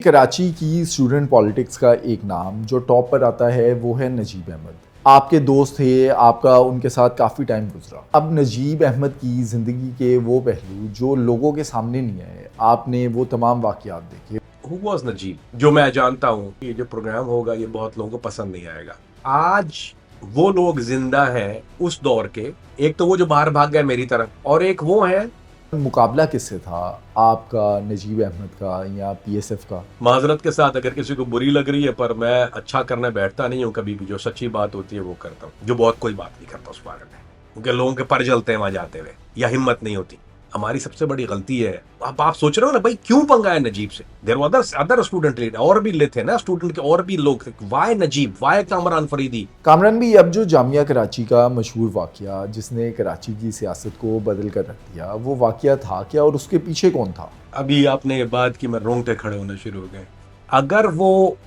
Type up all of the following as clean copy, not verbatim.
कराची की student politics का एक नाम जो टॉप पर आता है वो है नजीब अहमद। आपके दोस्त थे, आपका उनके साथ काफ़ी टाइम गुजरा। अब नजीब अहमद की ज़िंदगी के वो पहलू जो लोगों के सामने नहीं आए, आपने वो तमाम वाक़यात देखे। हु वॉज नजीब जो मैं जानता हूँ ये जो प्रोग्राम होगा ये बहुत लोगों को पसंद नहीं आएगा। आज वो लोग जिंदा हैं उस दौर के। एक तो वो जो बाहर भाग गए मेरी तरह, और एक वो है। मुकाबला किससे था, आपका नजीब अहमद का या पीएसएफ का? माजरत के साथ अगर किसी को बुरी लग रही है, पर मैं अच्छा करने बैठता नहीं हूँ कभी भी। जो सच्ची बात होती है वो करता हूँ, जो बहुत कोई बात नहीं करता उस बारे में, क्योंकि लोगों के पर जलते हैं वहां जाते हुए, या हिम्मत नहीं होती। हमारी सबसे बड़ी गलती है। अब आप सोच रहे हो ना भाई, क्यों पंगा है नजीब से? There other other student leader और भी थे ना, स्टूडेंट के और भी लोग थे। Why Najeeb, why Kamran Faridi? कामरान भी, अब जो जामिया कराची का मशहूर वाक़या जिसने कराची की सियासत को बदल कर रख दिया, वो वाक़या था क्या और उसके पीछे कौन था? अभी आपने ये बात की, मैं रोंगटे खड़े होने शुरू हो गए। अगर वो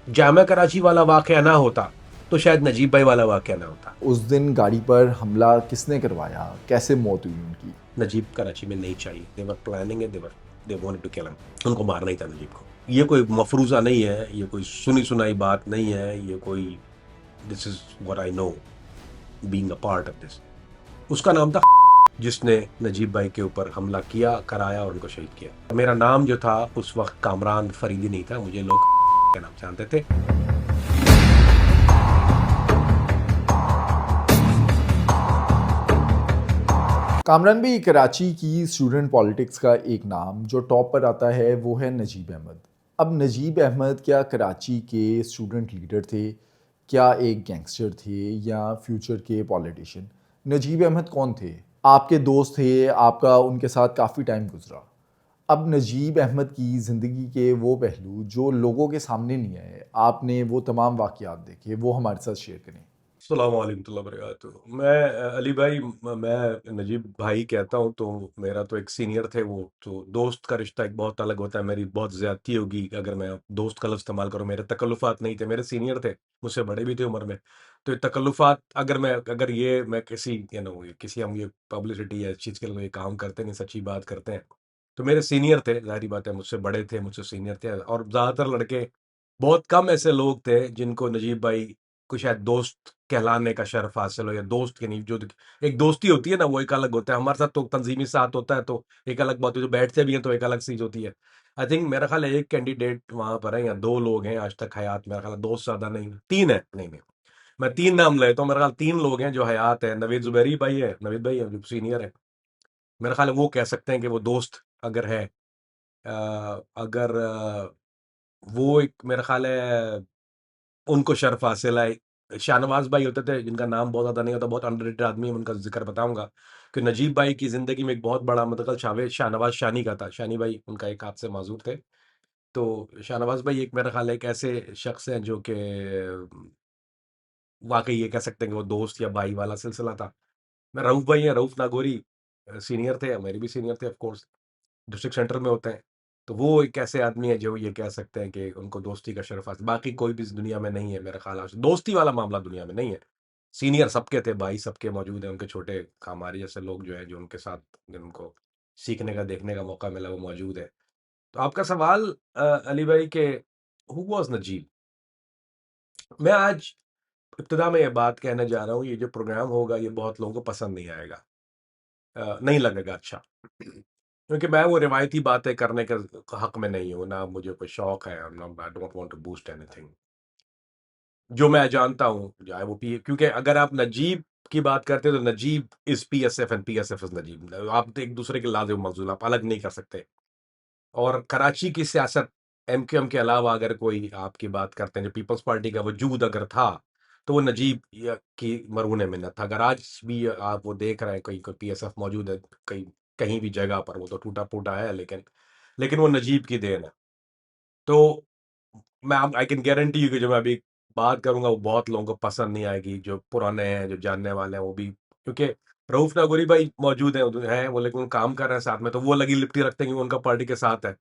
जामिया कराची वाला वाकया ना होता तो शायद नजीब भाई वाला वाकया ना होता। उस दिन गाड़ी पर हमला किसने करवाया, कैसे मौत हुई उनकी? नजीब कराची में नहीं चाहिए। देवर प्लानिंग है, they were they wanted to kill him. उनको मारना ही था नजीब को। ये कोई मफरूजा नहीं है, ये कोई सुनी सुनाई बात नहीं है, ये कोई, this is what I know being a part of this. उसका नाम था जिसने नजीब भाई के ऊपर हमला किया, कराया और उनको शहीद किया। मेरा नाम जो था उस वक्त कामरान फरीदी नहीं था, मुझे लोग के नाम जानते थे। कामरान भी, कराची की स्टूडेंट पॉलिटिक्स का एक नाम जो टॉप पर आता है वो है नजीब अहमद। अब नजीब अहमद क्या कराची के स्टूडेंट लीडर थे, क्या एक गैंगस्टर थे या फ्यूचर के पॉलिटिशियन? नजीब अहमद कौन थे? आपके दोस्त थे, आपका उनके साथ काफ़ी टाइम गुजरा। अब नजीब अहमद की ज़िंदगी के वो पहलू जो लोगों के सामने नहीं आए, आपने वो तमाम वाक़यात देखे, वो हमारे साथ शेयर करें। अस्सलाम वालेकुम वरहमतुल्लाहि। मैं अली भाई, मैं नजीब भाई कहता हूँ तो मेरा तो एक सीनियर थे वो। तो दोस्त का रिश्ता एक बहुत अलग होता है। मेरी बहुत ज्यादती होगी अगर मैं दोस्त का लफ्ज़ इस्तेमाल करूँ। मेरे तकल्लुफ़ात नहीं थे, मेरे सीनियर थे, मुझसे बड़े भी थे उम्र में। तो ये तकल्लुफ़ात, अगर ये मैं किसी किसी हम ये पब्लिसिटी या इस चीज़ के लिए ये काम करते नहीं, सच्ची बात करते हैं। तो मेरे सीनियर थे, ज़ाहिर बात है, मुझसे बड़े थे, मुझसे सीनियर थे। और ज़्यादातर लड़के, बहुत कम ऐसे लोग थे जिनको नजीब भाई को शायद दोस्त कहलाने का शर्फ हासिल हो, या दोस्त के नहीं। जो एक दोस्ती होती है ना, वो एक अलग होता है। हमारे साथ तो तंजीमी साथ होता है तो एक अलग बात है, जो बैठते भी हैं तो एक अलग चीज होती है। आई थिंक मेरा ख्याल है एक कैंडिडेट वहां पर है, या दो लोग हैं आज तक हयात। मेरा ख्याल है दोस्त ज्यादा नहीं, तीन है। नहीं नहीं, मैं तीन नाम लेता हूँ। मेरा ख्याल तीन लोग हैं जो हयात है। नवीद जुबैरी भाई है, नवीद भाई है जो सीनियर है। मेरा ख्याल है वो कह सकते हैं कि वो दोस्त अगर है। अगर वो एक, मेरा ख्याल है उनको शर्फ हासिल है। शाहनवाज भाई होते थे, जिनका नाम बहुत ज्यादा नहीं होता, बहुत अंडररेटेड आदमी है, उनका जिक्र बताऊंगा कि नजीब भाई की जिंदगी में एक बहुत बड़ा मतलब शाहनवाज शानी का था। शानी भाई उनका एक हाथ से माजूर थे। तो शाहनवाज भाई एक, मेरा ख्याल है, एक ऐसे शख्स हैं जो कि वाकई ये कह सकते हैं कि वो दोस्त या भाई वाला सिलसिला था। मैं रऊफ भाई है, रऊफ नागौरी, सीनियर थे, मेरे भी सीनियर थे ऑफ कोर्स, डिस्ट्रिक्ट सेंटर में होते हैं। तो वो एक ऐसे आदमी है जो ये कह सकते हैं कि उनको दोस्ती का शर्फ हासिल। बाकी कोई भी इस दुनिया में नहीं है मेरा ख्याल है, दोस्ती वाला मामला दुनिया में नहीं है। सीनियर सबके थे, भाई सबके मौजूद हैं, उनके छोटे हमारे जैसे लोग जो है, जो उनके साथ जिनको सीखने का देखने का मौका मिला, वो मौजूद है। तो आपका सवाल अली भाई के, हु वाज नजीब। मैं आज इब्तिदा में ये बात कहने जा रहा हूँ, ये जो प्रोग्राम होगा ये बहुत लोगों को पसंद नहीं आएगा, नहीं लगेगा अच्छा। क्योंकि मैं वो रिवायती बातें करने के हक में नहीं हूँ, ना मुझे कोई शौक है, ना I don't want to boost anything. जो मैं जानता हूँ, चाहे वो पी, क्योंकि अगर आप नजीब की बात करते हैं तो Najeeb is PSF and PSF is Najeeb. आप तो एक दूसरे के लाजिम मौजूद, आप अलग नहीं कर सकते। और कराची की सियासत, एमक्यूएम के अलावा अगर कोई आपकी बात करते हैं, जो पीपल्स पार्टी का वजूद अगर था, तो वो नजीब की मरहून मिन्नत था। अगर आज भी आप वो देख रहे हैं, कहीं कोई पीएसएफ मौजूद है, कहीं कहीं भी जगह पर, वो तो टूटा फूटा है, लेकिन लेकिन वो नजीब की देन है। तो मैं आई कैन गारंटी यू कि जो मैं अभी बात करूंगा वो बहुत लोगों को पसंद नहीं आएगी, जो पुराने हैं, जो जानने वाले हैं, वो भी। क्योंकि रऊफ नागौरी भाई मौजूद हैं वो, लेकिन वो काम कर रहे हैं साथ में, तो वो लगी लिपटी रखते हैं कि वो उनका पार्टी के साथ है।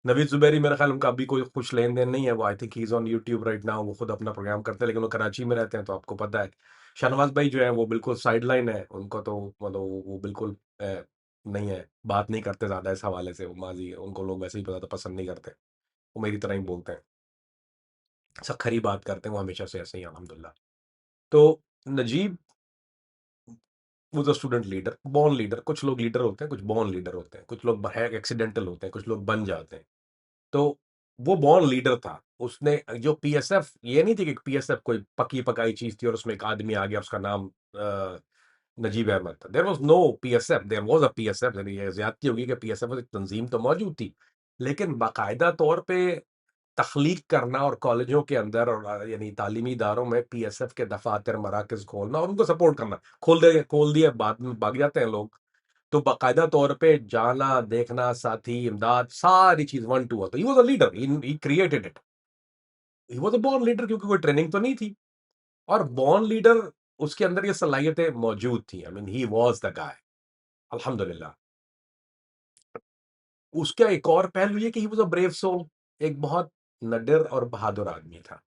नवीद जुबैरी, मेरा ख्याल उनका अभी कोई कुछ लेन देन नहीं है। वो I think he is on YouTube right now, वो खुद अपना प्रोग्राम करते हैं, लेकिन वो कराची में रहते हैं, तो आपको पता है। शाहनवाज भाई जो है वो बिल्कुल साइड लाइन है, उनको तो मतलब वो बिल्कुल नहीं है, बात नहीं करते ज्यादा इस हवाले से। वो माजी है, उनको लोग वैसे ही पता पसंद नहीं करते। वो मेरी तरह ही बोलते हैं, सखरी बात करते हैं, वो हमेशा से ऐसे ही अल्हम्दुलिल्लाह। तो Najeeb was a student leader, born leader. कुछ लोग लीडर होते हैं, कुछ बॉर्न लीडर होते हैं, कुछ लोग है एक्सीडेंटल होते हैं, कुछ लोग बन जाते हैं। तो वो बॉर्न लीडर था। उसने जो पीएसएफ, ये नहीं थी कि पीएसएफ कोई पकी-पकाई चीज़ थी और उसमें एक आदमी आ गया, उसका नाम नजीब अहमद था। There was no PSF, there was a PSF, यानी ये ज़्यादती होगी कि पीएसएफ एक तंज़ीम तो मौजूद थी, लेकिन बाकायदा तौर पे तख्लीक करना और कॉलेजों के अंदर और यानी तालीमी इदारों में पीएसएफ के दफ़ातर, मराकज़ खोलना और उनको सपोर्ट करना। खोल दिए, बाद में भाग जाते हैं लोग। तो बाकायदा तौर पे जाना, देखना, साथी, इमदाद, सारी चीज़ 1 टू 1। तो ही was a leader, he created it. He was a born leader, क्योंकि कोई ट्रेनिंग तो नहीं थी, और बॉर्न लीडर उसके अंदर ये सलाहियतें मौजूद थी। I mean he was the guy, अल्हम्दुलिल्लाह। उसका एक और पहलू ये कि he was a brave soul, एक बहुत निडर और बहादुर आदमी था।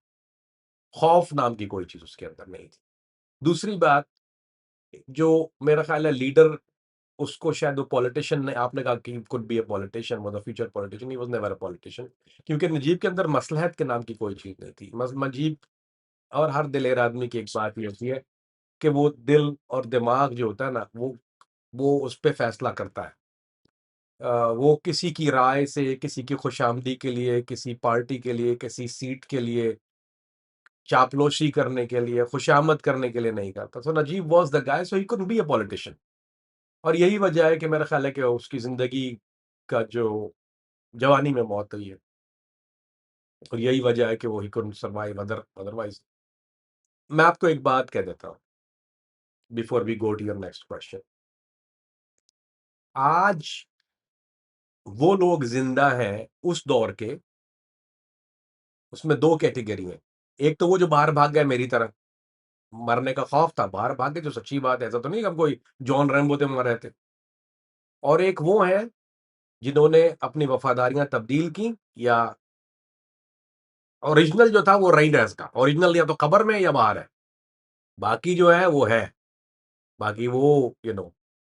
खौफ नाम की कोई चीज़ उसके अंदर नहीं थी। दूसरी बात, जो मेरा ख़्याल है लीडर, उसको शायद वो पॉलिटिशियन ने, आपने कहा कि could be a politician, was a future politician, he was never a politician, क्योंकि नजीब के अंदर मसलहत के नाम की कोई चीज़ नहीं थी। नजीब, और हर दिलेर आदमी की एक बात ये होती है कि वो दिल और दिमाग जो होता है ना, वो उस पे फैसला करता है। वो किसी की राय से, किसी की खुशामदी के लिए, किसी पार्टी के लिए, किसी सीट के लिए, चापलूसी करने के लिए, खुशामद करने के लिए नहीं करता। So Najeeb was the guy, so he couldn't be a politician. और यही वजह है कि मेरा ख्याल है कि उसकी ज़िंदगी का जो जवानी में मौत हुई है, और यही वजह है कि वो ही कुडन्ट सर्वाइव अदरवाइज़। मैं आपको एक बात कह देता हूँ, before we go to your next question. आज वो लोग ज़िंदा हैं उस दौर के, उसमें 2 कैटेगरी हैं। एक तो वो जो बाहर भाग गए मेरी तरह, मरने का खौफ था, बाहर भाग गए, जो सच्ची बात है, ऐसा तो नहीं कि हम कोई जॉन रैम्बो थे, मर रहे थे। और एक वो हैं जिन्होंने अपनी वफ़ादारियाँ तब्दील की, या ओरिजिनल जो था वो रही रहा इसका, ओरिजिनल या तो कब्र में या बाहर है। बाकी जो है वो है, बाकी वो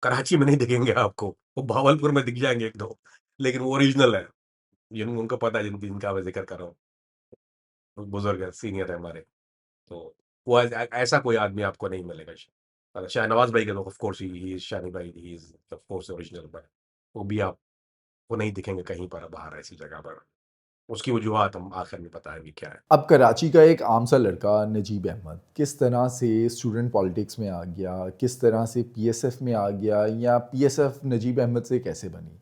कराची में नहीं दिखेंगे आपको, वो भावलपुर में दिख जाएँगे 1-2, लेकिन वो ओरिजिनल है, उनको पता है, जिनका मैं ज़िक्र कर रहा हूँ। बुज़ुर्ग है, सीनियर है हमारे। तो वो ऐसा कोई आदमी आपको नहीं मिलेगा। शाहनवाज़ भाई के तो ऑफ कोर्स ही इज़, शानी भाई he is of course original, but वो भी आपको नहीं दिखेंगे कहीं पर बाहर ऐसी जगह पर। उसकी वजूहात हम आखिर में बताएँगे क्या है। अब कराची का एक आम सा लड़का नजीब अहमद किस तरह से स्टूडेंट पॉलिटिक्स में आ गया, किस तरह से पीएसएफ में आ गया, या पीएसएफ नजीब अहमद से कैसे बनी,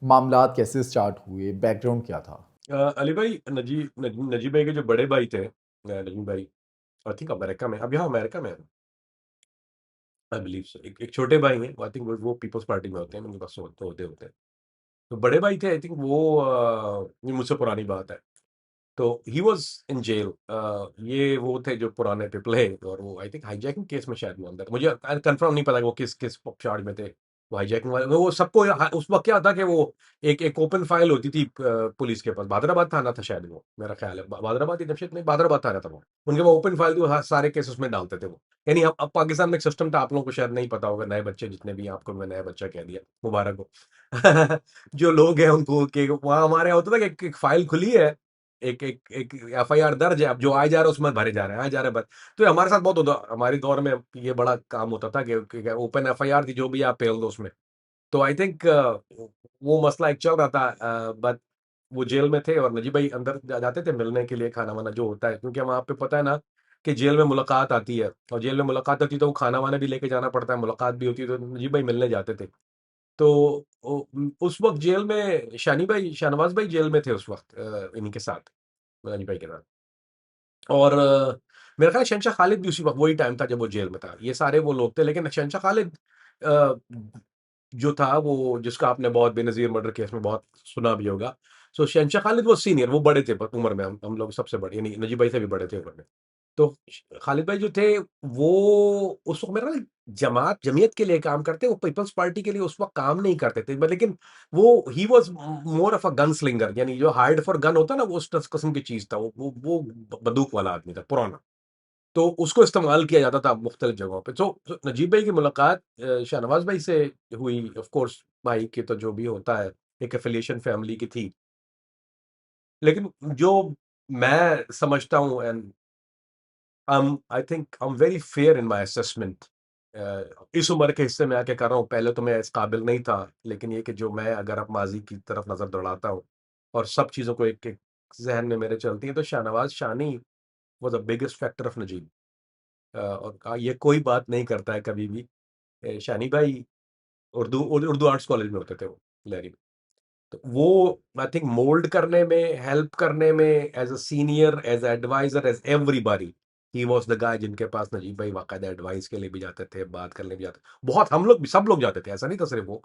मामलात कैसे स्टार्ट हुए, बैकग्राउंड क्या था? अली भाई, नजीब भाई के जो बड़े भाई थे, नजीब भाई आई थिंक अमेरिका में, अब यहाँ अमेरिका में है, आई बिलीव सो। एक छोटे भाई हैं, आई थिंक वो पीपल्स पार्टी में होते हैं, उनके पास होते होते हैं। तो बड़े भाई थे, आई थिंक वो ये मुझसे पुरानी बात है। तो ही वाज़ इन जेल। ये वो थे जो पुराने पिपले, और वो आई थिंक हाईजैकिंग केस में शायद वो अंदर, मुझे कंफर्म नहीं पता कि वो किस किस चार्ज में थे। वो हाईजैकिंग वाले, वो सबको उस वक्त क्या था कि वो एक ओपन फाइल होती थी पुलिस के पास। बादराबाद थाना था शायद वो, मेरा ख्याल है बादराबाद ही नशेद में, बादराबाद थाना था वो। उनके पास ओपन फाइल थी, वो सारे केस उसमें डालते थे वो। यानी अब पाकिस्तान में एक सिस्टम था, आप लोगों को शायद नहीं पता होगा, नए बच्चे जितने भी, आपको मैं नया बच्चा कह दिया, मुबारक हो। जो लोग हैं उनको, कि वहाँ हमारे यहाँ होता था कि एक फाइल खुली है, एक एक एक एफआईआर दर्ज है, अब जो आए जा रहे हैं उसमें भरे जा रहे हैं, आए जा रहे हैं तो ये हमारे साथ बहुत होता, हमारे दौर में ये बड़ा काम होता था कि ओपन एफआईआर थी, जो भी आप पेल दो उसमें। तो आई थिंक वो मसला एक चल रहा था, बट वो जेल में थे, और नजीब भाई अंदर जाते थे मिलने के लिए, खाना वाना जो होता है, क्योंकि वहाँ पे पता है ना कि जेल में मुलाकात आती है, और जेल में मुलाकात होती है तो वो खाना वाना भी लेके जाना पड़ता है, मुलाकात भी होती है, तो नजीब भाई मिलने जाते थे। तो उस वक्त जेल में शाहनवाज भाई जेल में थे उस वक्त, इन्हीं के साथ, नजीब भाई के साथ। और मेरा ख्याल है शहनशाह खालिद भी उसी वक़्त, वही टाइम था जब वो जेल में था। ये सारे वो लोग थे, लेकिन शहनशाह खालिद अ, जो था, वो जिसका आपने बहुत बेनज़ीर मर्डर केस में बहुत सुना भी होगा। सो शहनशाह खालिद वो सीनियर, वो बड़े थे उम्र में, हम लोग सबसे बड़े, यानी नजीब भाई से भी बड़े थे उम्र में। तो खालिद भाई जो थे, वो उस वक़्त मेरा ख्याल जमीयत के लिए काम करते, वो पीपल्स पार्टी के लिए उस वक़्त काम नहीं करते थे। लेकिन वो he was more of a gun slinger, यानी जो हार्ड फॉर गन होता है ना, वो उस किस्म की चीज़ था। वो बंदूक वाला आदमी था, पुराना। तो उसको इस्तेमाल किया जाता था मुख्तलिफ जगहों पे। तो नजीब भाई की मुलाकात शाहनवाज़ भाई से हुई, ऑफ कोर्स भाई की तो जो भी होता है, एक एफ़िलिएशन फैमिली की थी। लेकिन जो मैं समझता हूँ, and I think I am very fair in my assessment. इस उम्र के हिस्से में आके कर रहा हूँ, पहले तो मैं इस काबिल नहीं था, लेकिन ये कि जो मैं अगर अब माजी की तरफ नजर दौड़ाता हूँ और सब चीजों को एक एक जहन में मेरे चलती है, तो Shahnawaz Shani was the biggest factor of Najeeb. और ये कोई बात नहीं करता है कभी भी। शानी भाई उर्दू उर्दू आर्ट्स कॉलेज में होते थे वो, लहरी। तो वो आई थिंक मोल्ड करने में, हेल्प करने में, as a senior, as adviser, as everybody, he was the guy जिनके पास नजीब भाई बाकायदा एडवाइस के लिए भी जाते थे, बात करने भी जाते, बहुत हम लोग भी, सब लोग जाते थे, ऐसा नहीं था सिर्फ वो।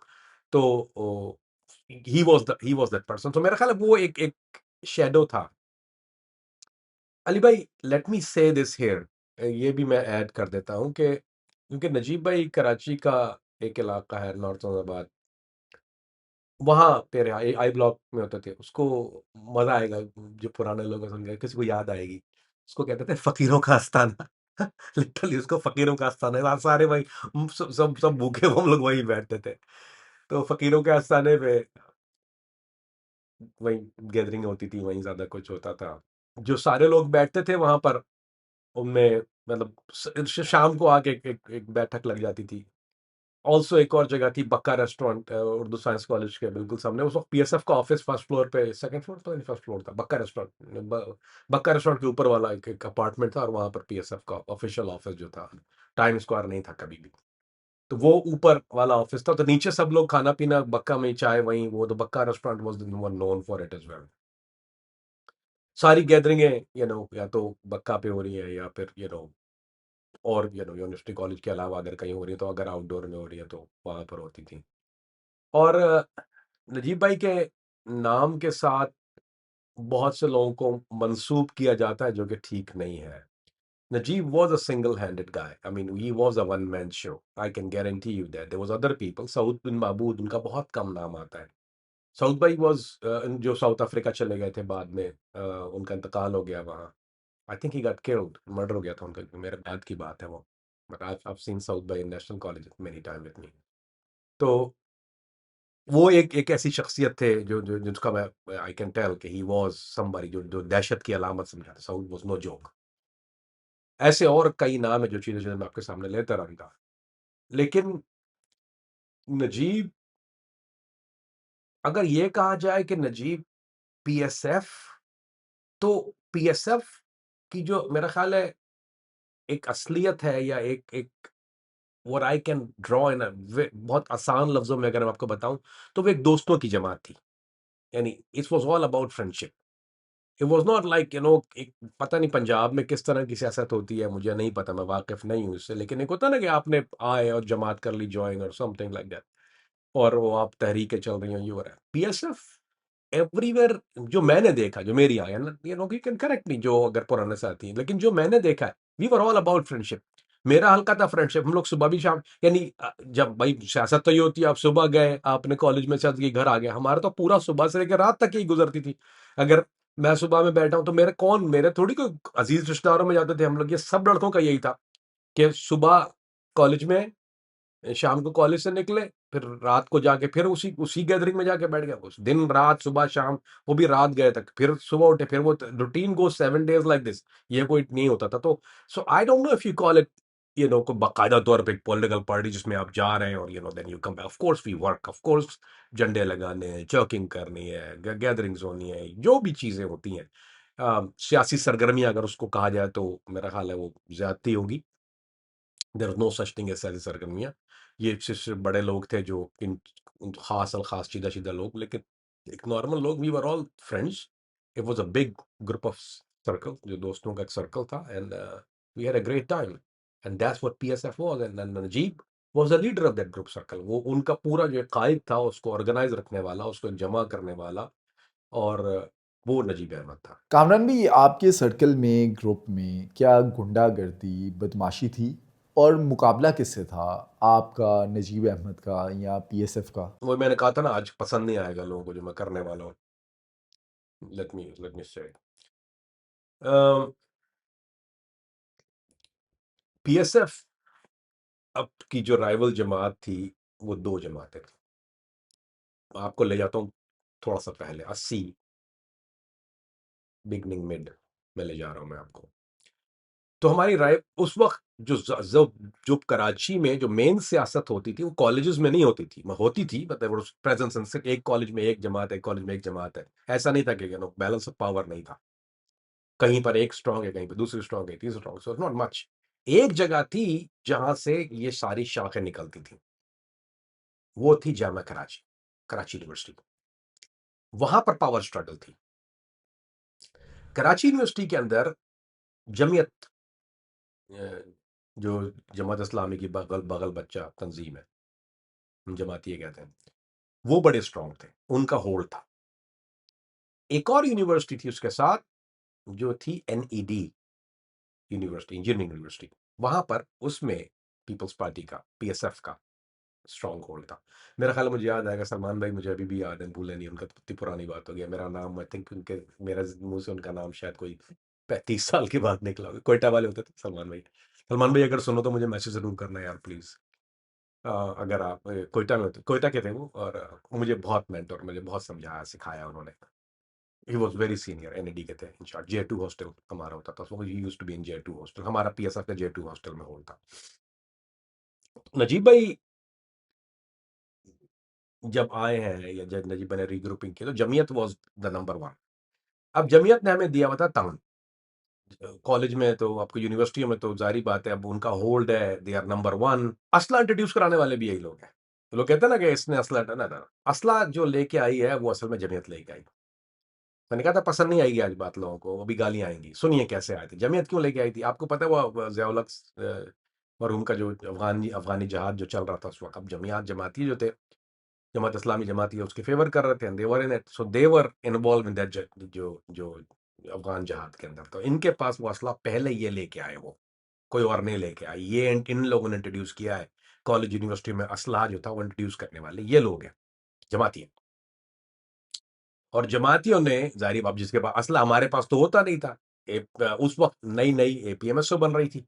तो ही वाज दैट पर्सन। तो मेरा ख्याल है वो एक एक शेडो था। अली भाई, लेट मी से दिस हियर, ये भी मैं ऐड कर देता हूँ कि क्योंकि नजीब भाई कराची का एक इलाका है, नॉर्थ औरंगाबाद, वहाँ पे रहा, आई ब्लॉक में होते थे। उसको मजा आएगा, जो पुराने लोग हैं, सुन के किसी को याद आएगी। उसको कहते थे फकीरों का आस्थाना। लिटरली उसको फकीरों का आस्थाना है। वहाँ सारे भाई सब सब सब भूखे हम लोग वहीं बैठते थे। तो फकीरों के आस्थाने पे वहीं गैदरिंग होती थी, वहीं ज्यादा कुछ होता था। जो सारे लोग बैठते थे वहां पर, उनमें मतलब शाम को आके एक बैठक लग जाती थी। ऑल्सो एक और जगह थी, बक्का रेस्टोरेंट, उर्दू साइंस कॉलेज के बिल्कुल सामने। उस वक्त पीएसएफ का ऑफिस फर्स्ट फ्लोर पे, सेकंड फ्लोर, पता नहीं फर्स्ट फ्लोर था, बक्का रेस्टोरेंट। बक्का रेस्टोरेंट के ऊपर वाला एक अपार्टमेंट था, और वहां पर पीएसएफ का ऑफिशियल ऑफिस जो था, टाइम स्क्वायर नहीं था कभी भी। तो वो ऊपर वाला ऑफिस था, तो नीचे सब लोग खाना पीना बक्का में ही, चाय वहीं, वो तो Bakka restaurant was the one known for it as well. सारी गैदरिंगें या तो बक्का पे हो रही है, या फिर और यूनिवर्सिटी कॉलेज के अलावा अगर कहीं हो रही है, तो अगर आउटडोर में हो रही है तो वहां पर होती थी। और नजीब भाई के नाम के साथ बहुत से लोगों को मंसूब किया जाता है, जो कि ठीक नहीं है। Najib was a single-handed guy. I mean, he was a one-man show. I can guarantee you that. There was other people. Saud बिन महबूद, उनका बहुत कम नाम आता है। सऊद भाई was जो साउथ अफ्रीका चले गए थे बाद में, उनका इंतकाल हो गया वहाँ। I think he got killed. Murder हो गया था उनका, मेरे बाद की बात है वो। But I've seen Saud Bhai in National College many time with me. तो वो एक ऐसी शख्सियत थे जो जिसका मैं आई कैन टेल कि ही वाज समबडी जो दहशत की अलामत समझा था। Saud was no joke. ऐसे और कई नाम है, जो चीजें जो मैं आपके सामने लेता रहूंगा। लेकिन नजीब, अगर ये कहा जाए कि नजीब पीएसएफ, तो पीएसएफ की जो मेरा ख्याल है एक असलियत है, या एक एक what I can draw in बहुत आसान लफ्जों में अगर मैं आपको बताऊं, तो वो एक दोस्तों की जमात थी। यानी it was all about friendship. It was not like एक, पता नहीं पंजाब में किस तरह की सियासत होती है, मुझे नहीं पता, मैं वाकिफ नहीं हूँ इससे, लेकिन एक होता है ना कि आपने आए और जमात कर ली ज्वाइन, और समथिंग लाइक दैट, और वो आप तहरीकें चल रही हैं, ये हो रहा है। पीएसएफ एवरीवेयर, जो मैंने देखा, जो मेरी आया ना, यू कैन करेक्ट मी, जो अगर पुराने साथी हैं, लेकिन जो मैंने देखा है, we were all about friendship. मेरा हल्का था फ्रेंडशिप, हम लोग सुबह भी शाम, यानी जब भाई सियासत तो ये होती है, आप सुबह गए, आपने कॉलेज में सियासत की, घर आ गए, हमारा तो पूरा सुबह से लेकर रात तक ही गुजरती थी। अगर मैं सुबह में बैठा हूं, तो मेरे थोड़ी कोई अजीज रिश्तेदारों में जाते थे हम लोग, ये सब लड़कों का यही था कि सुबह कॉलेज में, शाम को कॉलेज से निकले, फिर रात को जाके फिर उसी उसी गैदरिंग में जाके बैठ गए, उस दिन रात सुबह शाम, वो भी रात गए तक, फिर सुबह उठे, फिर वो routine go 7 days like this. ये कोई नहीं होता था। तो so I don't know if you call it कोई बाकायदा तौर पे एक पॉलिटिकल पार्टी जिसमें आप जा रहे हैं, और then you come, of course we work, of course झंडे लगाने हैं, चौकिंग करनी है, गैदरिंग्स होनी है, जो भी चीजें होती हैं, सियासी सरगर्मियां अगर उसको कहा जाए, तो मेरा ख्याल है वो ज्यादती होगी। There is no such thing as सारी सरगर्मियाँ। ये सिर्फ बड़े लोग थे, जो इन खास अल खास सीधा सीधा लोग, लेकिन एक नॉर्मल लोग, we were all friends. It was a big group of circle, जो दोस्तों का एक सर्कल था, and we had a great time, and that's what PSF was. And Najeeb was the leader of that group circle. वो उनका पूरा जो कायद था, उसको ऑर्गेनाइज रखने वाला, उसको जमा करने वाला, और वो नजीब अहमद था। कामरान भी आपके सर्कल में, ग्रुप में क्या गुंडागर्दी, बदमाशी थी? और मुकाबला किससे था? आपका, नजीब अहमद का, या पीएसएफ का? वो मैंने कहा था ना, आज पसंद नहीं आएगा लोगों को जो मैं करने वाला हूँ। लेट मी से पीएसएफ अब की जो राइवल जमात थी, वो दो जमातें थी। आपको ले जाता हूँ थोड़ा सा पहले, 80 बिगनिंग मिड में ले जा रहा हूँ मैं आपको। तो हमारी राय उस वक्त जो कराची में जो मेन सियासत होती थी वो कॉलेजेस में नहीं होती थी, होती थी मतलब प्रेजेंस, एक कॉलेज में एक जमात है, एक कॉलेज में एक जमात है, ऐसा नहीं था कि बैलेंस ऑफ पावर नहीं था, कहीं पर एक स्ट्रांग है, कहीं पर दूसरी स्ट्रांग है, तीसरी स्ट्रांग, सो नॉट मच। एक जगह थी जहां से ये सारी शाखें निकलती थी, वो थी जामा कराची, कराची यूनिवर्सिटी। वहां पर पावर स्ट्रगल थी। कराची यूनिवर्सिटी के अंदर जमीयत, जो जमात इस्लामी की बगल बगल बच्चा तंजीम है, हम जमाती ये कहते हैं, वो बड़े स्ट्रांग थे, उनका होल्ड था। एक और यूनिवर्सिटी थी उसके साथ, जो थी एनईडी यूनिवर्सिटी, इंजीनियरिंग यूनिवर्सिटी। वहां पर उसमें पीपल्स पार्टी का, पीएसएफ का स्ट्रांग होल्ड था। मेरा ख्याल है, मुझे याद आएगा, सलमान भाई मुझे अभी भी याद है, भूले नहीं, उनका तो इतनी पुरानी बात हो गया। मेरा नाम आई थिंक उनके, मेरा मुंह से उनका नाम शायद कोई 35 साल के बाद निकला होगा। कोयटा वाले होते थे सलमान भाई। सलमान भाई अगर सुनो तो मुझे मैसेज जरूर करना यार प्लीज। अगर आप कोयटा में होते, कोयटा के थे वो, और मुझे बहुत मेंटर, मुझे बहुत समझाया सिखाया उन्होंने। He was very senior, NED के थे इंचार्ज। J2 हॉस्टल हमारा होता था, so he used to be in J2 hostel. हमारा पीएसएफ का J2 हॉस्टल में होता। नजीब भाई जब आए हैं, या जब नजीब भाई ने रीग्रुपिंग की, तो Jamiat was the number one. अब जमीयत ने हमें दिया हुआ था तंग, कॉलेज में तो, आपको यूनिवर्सिटी में तो जारी बात है, अब उनका होल्ड है, दे आर नंबर वन। असला इंट्रोड्यूस कराने वाले भी यही लोग हैं। तो लोग कहते हैं ना कि इसने असला, ना, असला जो लेके आई है वो असल में जमीयत लेके आई। मैंने कहा था पसंद नहीं आएगी आज बात लोगों को, अभी गालियां आएंगी। सुनिए कैसे आए थे, जमीयत क्यों लेके आई थी। आपको पता है वो ज़ियाउल हक मरहूम का जो अफगानी जहाज जो चल रहा था उस वक्त, अब जमाती जो थे, जमात इस्लामी जमाती है, उसके फेवर कर रहे थे, they were in it, so they were involve in that, जो अफगान जहाज के अंदर। तो इनके पास वो असला पहले ये लेके आए, वो कोई और नहीं लेके आए, ये इन लोगों ने इंट्रोड्यूस किया है। कॉलेज यूनिवर्सिटी में असला जो था वो इंट्रोड्यूस करने वाले ये लोग हैं, जमाती। और जमातियों ने जाहिर बात, जिसके पास असला, हमारे पास तो होता नहीं था। उस वक्त नई नई एपीएमएसओ बन रही थी,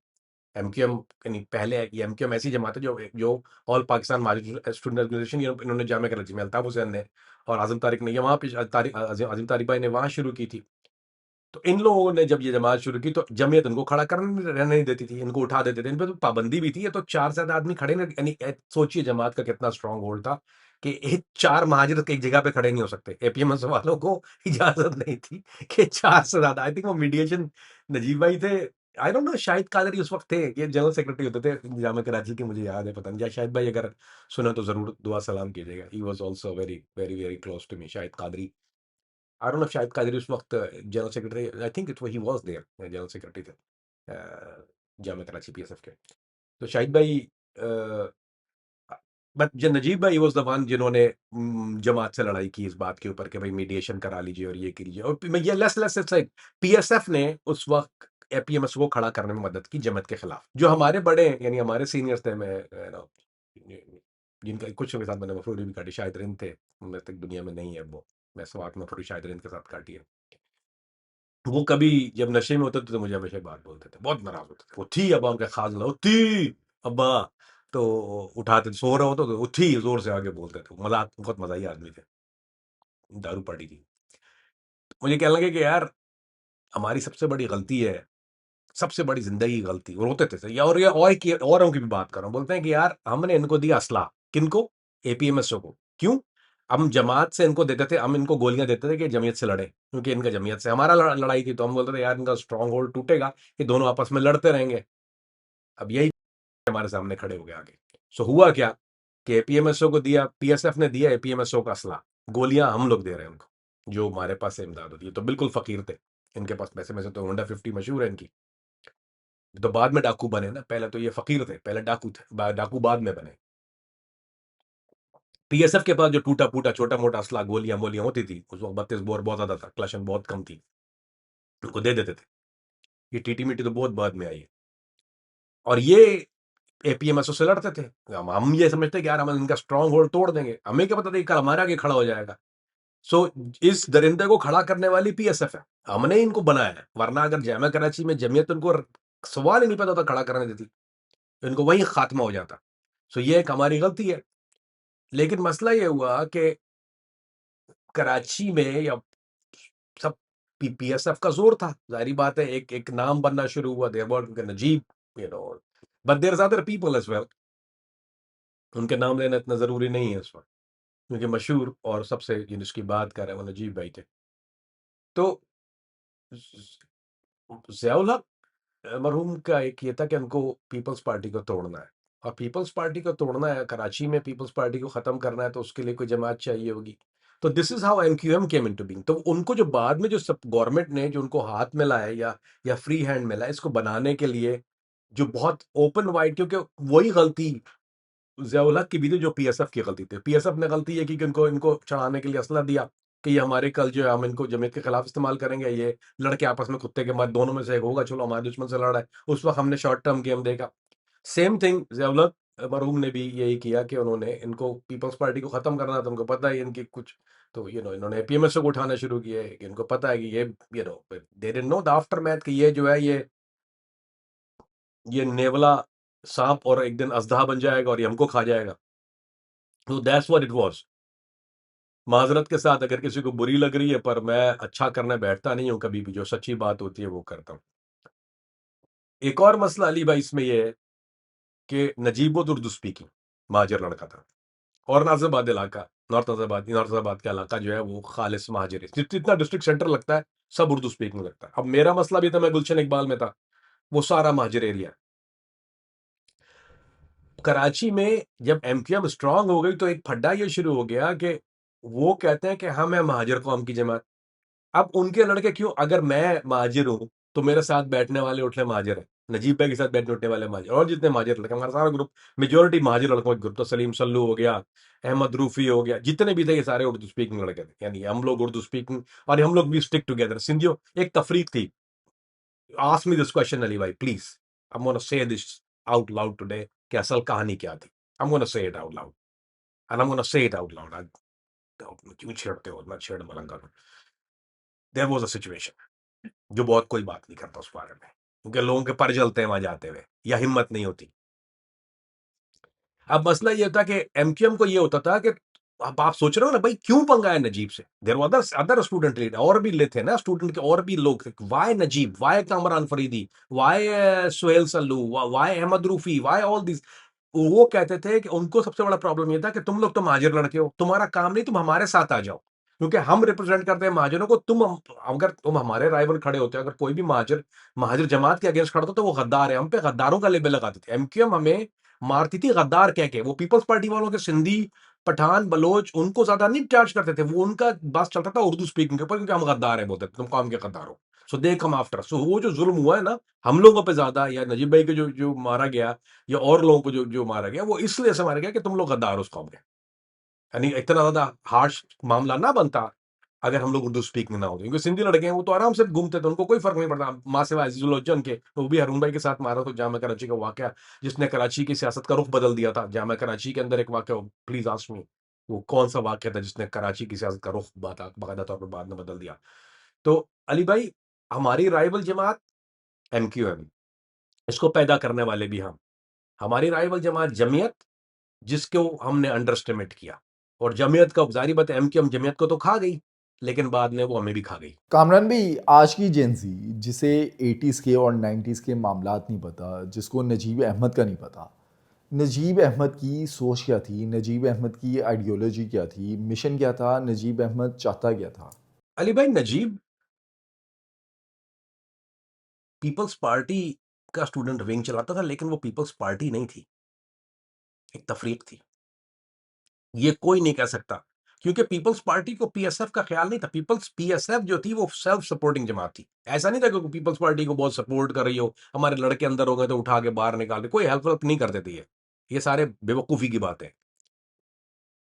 एमक्यूएम, यानी पहले ये एमक्यूएम ऐसी जमात है जो ऑल पाकिस्तान माजिद स्टूडेंट ऑर्गेनाइजेशन, इन्होंने जामे कराची में अल्ताफ हुसैन ने और आजम तारिक ने, ये वहाँ पे आजिम तारिक भाई ने वहाँ शुरू की थी। तो इन लोगों ने जब ये जमात शुरू की, तो जमीयत इनको खड़ा करने रहने नहीं देती थी, इनको उठा देते थे, इन पे तो पाबंदी भी थी। ये तो 4 से ज्यादा आदमी खड़े नहीं, यानी सोचिए जमात का कितना स्ट्रांग होल्ड था कि एक 4 महाजिर एक जगह पे खड़े नहीं हो सकते। एपीएमएस वालों को इजाजत नहीं थी कि 4 से ज्यादा। आई थिंक वो मीडिएशन नजीब भाई थे, आई डोंट नो, शाहिद कादरी उस वक्त थे, ये जनरल सेक्रेटरी होते थे जामे कराची के, मुझे याद है, पता नहीं, शाहिद भाई अगर सुने तो जरूर दुआ सलाम कीजिएगा। He was also very very very close to me, Shahid Qadri. I don't know, Shahid Qadri उस वक्त general secretary, I think it he was there, general secretary थे जामे कराची पीएसएफ के। तो शाहिद भाई, बट नजीब भाई वाज द वन जिन्होंने जमात से लड़ाई की इस बात के ऊपर कि भाई मीडिएशन करा लीजिए और ये कीजिए। और ये less less it's like PSF ने उस वक्त एपीएमएस को खड़ा करने में मदद की जमात के खिलाफ। जो हमारे बड़े, यानी हमारे सीनियर्स थे, मैं जिनका कुछ के साथ मैंने मफरूरी भी काटी, शाहिद रिंद थे, मैं तक दुनिया में नहीं है वो, मैं सवाक मफरूरी शाहिद रिंद के साथ काटी है। वो कभी जब नशे में होते थे तो मुझे हमेशा बात बोलते थे, बहुत नाराज होते थे। वो थी अब्बा, उनका खास ना, थी अब्बा, तो उठाते, सो रहे होते तो वो थी जोर से आगे बोलते थे। मजाक, बहुत मजाही आदमी थे, दारू पड़ी थी। मुझे कहने लगे कि यार हमारी सबसे बड़ी गलती है, सबसे बड़ी जिंदगी की गलती, वो रोते थे या, और ये औरों की भी बात कर रहा हूँ, बोलते हैं कि यार हमने इनको दिया असला, किनको, एपीएमएसओ को, क्यों, हम जमात से इनको देते थे, हम इनको गोलियां देते थे कि जमीयत से लड़े, क्योंकि इनका जमीयत से हमारा लड़ाई थी, तो हम बोलते थे यार इनका स्ट्रांग होल्ड टूटेगा, ये दोनों आपस में लड़ते रहेंगे। अब यही हमारे सामने खड़े हो गए आगे। सो हुआ क्या कि एपीएमएसओ को दिया, पीएसएफ ने दिया एपीएमएसओ का असला, गोलियां हम लोग दे रहे हैं उनको, जो हमारे पास से इमदाद होती है। तो बिल्कुल फकीर थे, इनके पास पैसे में से तो होंडा 50 मशहूर है इनकी। तो बाद में डाकू बने ना, पहले तो ये फकीर थे, पहले डाकू थे, डाकू बाद में बने। पीएसएफ के पास जो टूटा फूटा छोटा मोटा असला, गोलियां मोलियां होती थी उस वक्त, 32 बोर बहुत ज्यादा था, क्लशन बहुत कम थी, उनको दे देते थे। ये टीटी मिट्टी तो बहुत बाद में आई है। और ये एपीएमएसओ से लड़ते थे। हम ये समझते कि यार हम इनका स्ट्रांग होल्ड तोड़ देंगे, हमें क्या पता था कल हमारे आगे खड़ा हो जाएगा। सो इस दरिंदे को खड़ा करने वाली पीएसएफ है, हमने इनको बनाया है। वरना अगर जामा कराची में जमीयत उनको सवाल ही नहीं पता था खड़ा करने देती, इनको वही खात्मा हो जाता। सो ये एक हमारी गलती है। लेकिन मसला ये हुआ कि कराची में, या सब पीएसएफ का जोर था, जाहिर बात है, एक एक नाम बनना शुरू हुआ, there were Najeeb, you know, but there is other people as well, उनके नाम लेना इतना जरूरी नहीं है इस वक्त, क्योंकि मशहूर और सबसे जिसकी बात कर रहे हैं वो नजीब भाई थे। तो ज़ियाउल हक मरहूम का एक ये था कि उनको पीपल्स पार्टी को तोड़ना है, और पीपल्स पार्टी को तोड़ना है, कराची में पीपल्स पार्टी को ख़त्म करना है, तो उसके लिए कोई जमात चाहिए होगी। तो this is how MQM came into being. तो उनको जो बाद में जो सब गवर्नमेंट ने जो उनको हाथ मिला है या फ्री हैंड मिला है इसको बनाने के लिए, जो बहुत ओपन वाइड, क्योंकि वही गलती ज़ियाउल हक की भी थी जो पीएसएफ की गलती थी। पीएसएफ ने गलती ये की कि इनको इनको चढ़ाने के लिए असला दिया कि ये हमारे कल जो है हम इनको जमीयत के खिलाफ इस्तेमाल करेंगे, ये लड़के आपस में कुत्ते के मार, दोनों में से एक होगा, चलो हमारे दुश्मन से लड़ रहा है, उस वक्त हमने शॉर्ट टर्म गेम देखा। सेम थिंग ज़ियाउल हक मरहूम ने भी यही किया कि उन्होंने इनको पीपल्स पार्टी को खत्म करना था, उनको पता है इनकी कुछ, तो इन्होंने पीएमएस को उठाना शुरू किया है कि इनको पता है कि ये they didn't know the aftermath कि ये जो है ये नेवला सांप और एक दिन अजदहा बन जाएगा और ये हमको खा जाएगा। तो दैट्स व्हाट इट वाज। माजरत के साथ अगर किसी को बुरी लग रही है, पर मैं अच्छा करने बैठता नहीं हूं कभी भी, जो सच्ची बात होती है वो करता हूं। एक और मसला अली भाई इसमें यह है कि नजीब उर्दू स्पीकिंग महाजर लड़का था, और नाजिबाबाद इलाका, नॉर्थ नाजिबाबाद का इलाका जो है वो खालिस महाजर है, जितना डिस्ट्रिक्ट सेंटर लगता है सब उर्दू स्पीकिंग लगता है। अब मेरा मसला भी था, मैं गुलशन इकबाल में था, वो सारा महाजर एरिया। कराची में जब एमक्यूएम स्ट्रांग हो गई तो एक फड्डा ये शुरू हो गया कि वो कहते हैं कि हम है महाजर कौम की जमात। अब उनके लड़के क्यों, अगर मैं महाजिर हूं तो मेरे साथ बैठने वाले उठले महाजिर है, नजीब भाई के साथ बैठने उठने वाले महाजिर, और जितने महाजिर लड़के, हमारा सारा ग्रुप मेजोरिटी महाजिर लड़कों का ग्रुप, तो सलीम सल्लू हो गया, अहमद रूफी हो गया, जितने भी थे ये सारे उर्दू स्पीकिंग लड़के थे, यानी हम लोग उर्दू स्पीकिंग, और हम लोग भी स्टिक टुगेदर। सिंधियों एक तफरीक थी। Ask me this question Ali भाई please, I am gonna say this out loud today कि असल कहानी क्या थी। I am gonna say it out loud, and I am gonna say it out loud. क्यों छेड़ते हो, मैं छेड़ मलंगा। देयर वाज अ सिचुएशन जो बहुत कोई बात नहीं करता उस बारे में, क्योंकि लोगों के पर जलते हैं वहां जाते हुए, या हिम्मत नहीं होती। अब मसला ये था कि एमक्यूएम को ये होता था कि अब आप सोच रहे हो ना भाई, क्यों पंगा है नजीब से। There were other student leader, और भी ले थे ना स्टूडेंट के, और भी लोग थे। Why Najeeb, why Kamran Faridi, why Suhail Sallu, why Ahmed Rufi, why all this. वो कहते थे कि उनको सबसे बड़ा प्रॉब्लम ये था कि तुम लोग तो महाजिर लड़के हो, तुम्हारा काम नहीं, तुम हमारे साथ आ जाओ, क्योंकि हम रिप्रेजेंट करते हैं महाजिरों को। अगर तुम हमारे राइवल खड़े होते, अगर कोई भी महाजिर महाजिर जमात के अगेंस्ट खड़ा था तो वो गद्दार है, हम पे गद्दारों का लेबल लगाते थे। एमक्यूएम हमें मारती थी गद्दार कह के। वो पीपल्स पार्टी वालों के सिंधी, पठान, बलोच उनको ज्यादा नहीं चार्ज करते थे, वो उनका बस चलता था उर्दू स्पीकिंग के ऊपर, क्योंकि हम गद्दार है बोलते थे, तुम कौम के गद्दार हो, सो दे कम आफ्टर। सो वो जो जुल्म हुआ है ना हम लोगों पे ज्यादा, या नजीब भाई के जो जो मारा गया, या और लोगों को जो जो मारा गया, वो इसलिए से मारा गया कि तुम लोग गद्दार हो उस कौम के। यानी इतना ज्यादा हार्श मामला ना बनता अगर हम लोग उर्दू स्पीकिंग ना होते, क्योंकि सिंधी लड़के हैं वो तो आराम से घूमते थे, उनको कोई फर्क नहीं पड़ता। माँ से अजीजुल्लोचन के, वो भी हरून भाई के साथ मारा, तो जामा कराची का वाकया जिसने कराची की सियासत का रुख बदल दिया था। जामा कराची के अंदर एक वाकया, प्लीज आस्क मी, वो कौन सा वाकया था जिसने कराची की सियासत का रुख बाकायदा तौर पर बाद में बदल दिया। तो अली भाई, हमारी राइवल जमात एमक्यूएम, इसको पैदा करने वाले भी हम। हमारी राइवल जमात जमीयत, जिसको हमने अंडर एस्टिमेट किया, और जमीयत का जारी बात है एमक्यूएम जमीयत को तो खा गई, लेकिन बाद में वो हमें भी खा गई। कामरान भाई, आज की जेंजी जिसे 80s के और 90s के मामलात नहीं पता, जिसको नजीब अहमद का नहीं पता, नजीब अहमद की सोच क्या थी, नजीब अहमद की आइडियोलॉजी क्या थी, मिशन क्या था, नजीब अहमद चाहता क्या था? अली भाई, नजीब पीपल्स पार्टी का स्टूडेंट विंग चलाता था, लेकिन वो पीपल्स पार्टी नहीं थी, एक तफरीक थी। ये कोई नहीं कह सकता, क्योंकि पीपल्स पार्टी को पीएसएफ का ख्याल नहीं था। पीएसएफ जो थी वो सेल्फ सपोर्टिंग जमात थी। ऐसा नहीं था कि पीपल्स पार्टी को बहुत सपोर्ट कर रही हो, हमारे लड़के अंदर हो गए तो उठा के बाहर निकाल दे, कोई हेल्प नहीं करते थे। ये सारे बेवकूफ़ी की बात है।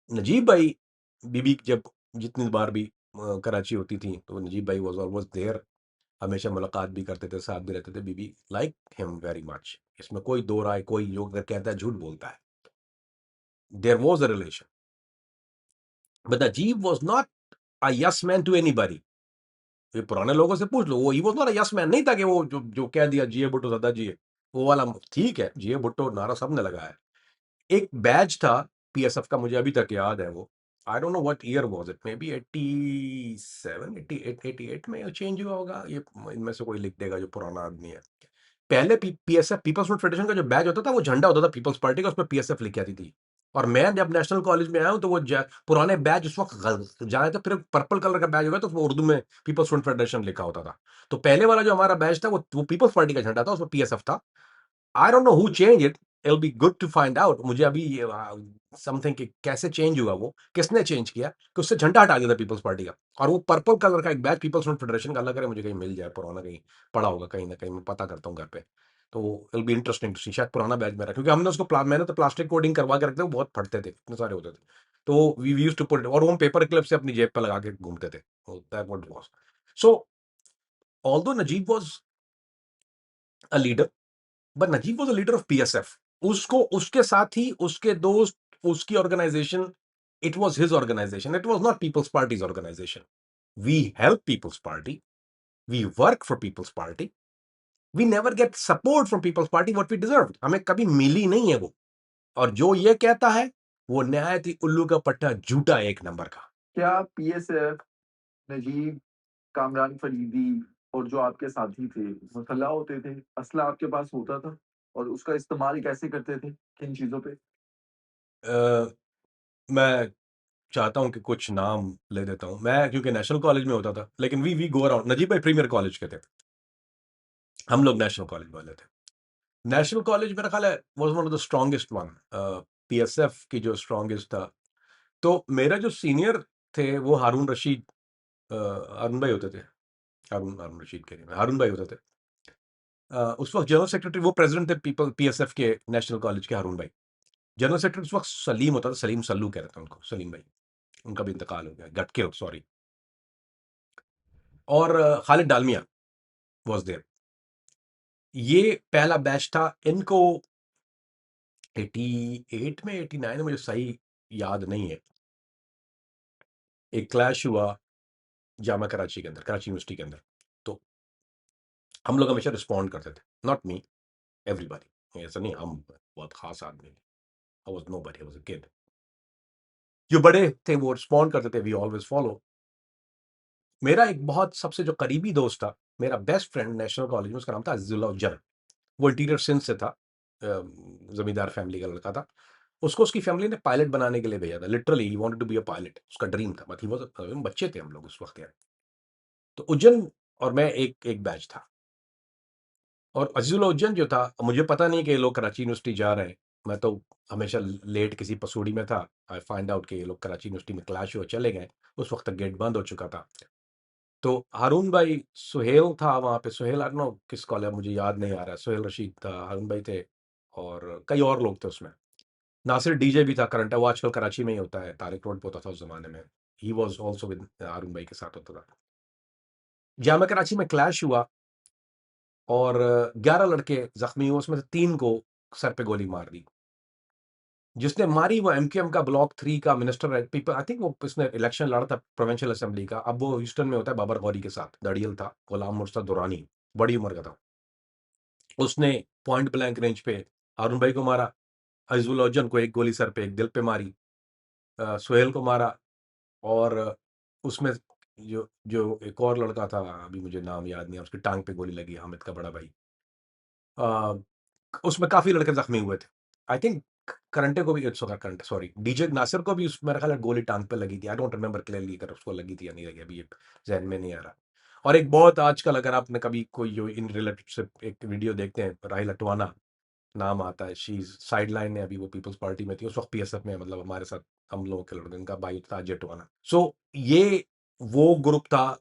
नजीब भाई, बीबी जब जितनी बार भी कराची होती थी तो नजीब भाई वाज ऑलवेज देयर, हमेशा मुलाकात भी करते थे, साथ भी रहते थे। बीबी लाइक हिम वेरी मच, इसमें कोई दो राय, कोई जो अगर कहता है झूठ बोलता है। There was a relation, but Najeeb was not a yes man to anybody. ये पुराने लोगों से पूछ लो, वो he was not a yes man, नहीं था कि वो जो जो कह दिया जिए भुट्टो सदा जिए, वो वाला। ठीक है, जिए भुट्टो नारा सबने लगाया है। एक बैच था पीएसएफ का, मुझे अभी तक याद है वो, आई don't know what year was it, may be 87 88 88 में चेंज हुआ होगा। ये इनमें से कोई लिख देगा जो पुराना आदमी है। पहले पीएसएफ पीपल्स फ्रंट फेडरेशन का जो बैच होता था वो झंडा होता था पीपल्स पार्टी का, उस पर पीएसएफ लिखी आती थी। और मैं जब नेशनल कॉलेज में आया हूं तो वो पुराने बैच उस वक्त जाए थे, फिर पर्पल कलर का बैच होगा तो वो उर्दू में पीपल्स फ्रंट फेडरेशन लिखा होता था। तो पहले वाला जो हमारा बैच था वो पीपल्स पार्टी का झंडा था, उसमें पीएसएफ था। I don't know who change it, it be good to find out. मुझे अभी समथिंग कि कैसे चेंज हुआ, वो किसने चेंज किया कि उससे झंडा हटा दिया था पीपल्स पार्टी का, और वो पर्पल कलर का एक बैच पीपल्स फ्रंट फेडरेशन का अलग है। मुझे कहीं मिल जाए पुराना, कहीं पड़ा होगा कहीं ना कहीं, मैं पता करता हूँ घर पे। तो इट बी इंटरेस्टिंग टू सी, शायद पुराना बैच मेरा, क्योंकि हमने उसको मैंने तो प्लास्टिक कोडिंग करवा के रखते थे, वो बहुत फटते थे, इतने सारे होते थे। तो वी यूज्ड टू पुट, और वो हम पेपर क्लिप से अपनी जेब पे लगा के घूमते थे। That what was. So although Najeeb was a leader, but Najeeb was a leader of PSF. उसको उसके साथ ही उसके दोस्त, उसकी organization, it was his organization, it was not people's parties organization. We help people's party, we work for people's party, we never get support from people's party what we deserve. हमें कभी मिली नहीं है वो। और जो ये कहता है वो नहायत ही उल्लू का पट्टा, झूठा एक नंबर का। क्या पीएसएफ, नजीब, कामरान फरीदी और जो आपके साथी थे मुसल्लह होते थे, असला आपके पास होता था, और उसका इस्तेमाल कैसे करते थे, किन चीजों पे? मैं चाहता हूं कि कुछ नाम ले देता हूं मैं, क्योंकि नेशनल कॉलेज में होता था, लेकिन वी गो अराउंड। नजीब भाई प्रीमियर कॉलेज के थे, हम लोग नेशनल कॉलेज वाले थे। नेशनल कॉलेज मेरा ख्याल है was one of the strongest one, PSF की जो स्ट्रॉन्गेस्ट था। तो मेरा जो सीनियर थे वो हारून रशीद, हारून भाई होते थे, हारून हारून रशीद के नहीं, हारून भाई होते थे। उस वक्त जनरल सेक्रेटरी, वो प्रेसिडेंट थे पीपल पीएसएफ के नेशनल कॉलेज के, हारून भाई। जनरल सेक्रेटरी उस वक्त सलीम होता था, सलीम सल्लू कह रहे थे उनको, सलीम भाई। उनका भी इंतकाल हो गया, गटके, सॉरी। और खालिद डालमिया वाज देयर। ये पहला बैच था इनको, 88 में 89 में, मुझे सही याद नहीं है। एक क्लैश हुआ जामा कराची के अंदर, कराची यूनिवर्सिटी के अंदर। तो हम लोग हमेशा रिस्पॉन्ड करते थे, नॉट मी, एवरीबॉडी, ऐसा नहीं हम बहुत खास आदमी, I was nobody, I was a kid. जो बड़े थे वो रिस्पॉन्ड करते थे, वी ऑलवेज फॉलो। मेरा एक बहुत सबसे जो करीबी दोस्त था, मेरा बेस्ट फ्रेंड नेशनल कॉलेज में, उसका नाम था अजीजुल्लाह उज्जर। वो इंटीरियर सिंध से था, जमींदार फैमिली का लड़का था। उसको उसकी फैमिली ने पायलट बनाने के लिए भेजा था, literally he wanted to be a pilot, उसका ड्रीम था, बट ही वाज, बच्चे थे हम लोग उस वक्त यार। तो उज्जैन और मैं एक एक बैच था। और अजीजुल उज्जैन जो था, मुझे पता नहीं कि ये लोग कराची यूनिवर्सिटी जा रहे हैं, मैं तो हमेशा लेट किसी पसूड़ी में था। आई फाइंड आउट कि ये लोग कराची यूनिवर्सिटी में क्लैश हुआ, चले गए। उस वक्त तक गेट बंद हो चुका था। तो हारून भाई, सुहेल था वहाँ पे, सुहेल आई डोंट नो किस कॉलेज, मुझे याद नहीं आ रहा है। सुहेल रशीद था, हारून भाई थे, और कई और लोग थे उसमें। नासिर डीजे भी था, करंट है, वो आजकल कराची में ही होता है, तारिक रोड पे होता था उस जमाने में। ही वाज आल्सो विद हारून भाई के साथ होता था। जामा कराची में क्लैश हुआ और 11 लड़के जख्मी हुए, उसमें से 3 को सर पे गोली मार दी। जिसने मारी वो एमक्यूएम का ब्लॉक 3 का मिनिस्टर है, पीपल आई थिंक, वो इसने इलेक्शन लड़ा था प्रोविंशियल असेंबली का, अब वो ह्यूस्टन में होता है बाबर गौरी के साथ, दड़ियल था, गुलाम मुर्तजा दुरानी, बड़ी उम्र का था। उसने पॉइंट ब्लैंक रेंज पे हारून भाई को मारा, अजीजुल को एक गोली सर पे, एक दिल पे मारी, सुहेल को मारा, और उसमें जो जो एक और लड़का था, अभी मुझे नाम याद नहीं है, उसकी टांग पे गोली लगी, हामिद का बड़ा भाई। अ, उसमें काफ़ी लड़के ज़ख्मी हुए थे। आई थिंक करंटे को भी, करंटे सॉरी, डीजे नासिर को भी मेरा ख्याल है गोली टाँग पे लगी थी। आई डोंट रिमेंबर क्लियरली अगर उसको लगी थी या नहीं लगी, अभी ये ज़हन में नहीं आ रहा। और एक बहुत आजकल, अगर आपने कभी कोई जो इन रिलेटेड से एक वीडियो देखते हैं, राहिल अटवाना नाम आता है, शी इज़ साइडलाइन है, अभी वो पीपल्स पार्टी में थी, उस वक़्त पीएसएफ में, मतलब हमारे साथ हम लोगों के लड़के, उनका भाई था अजय अटवाना। सो ये वो ग्रुप था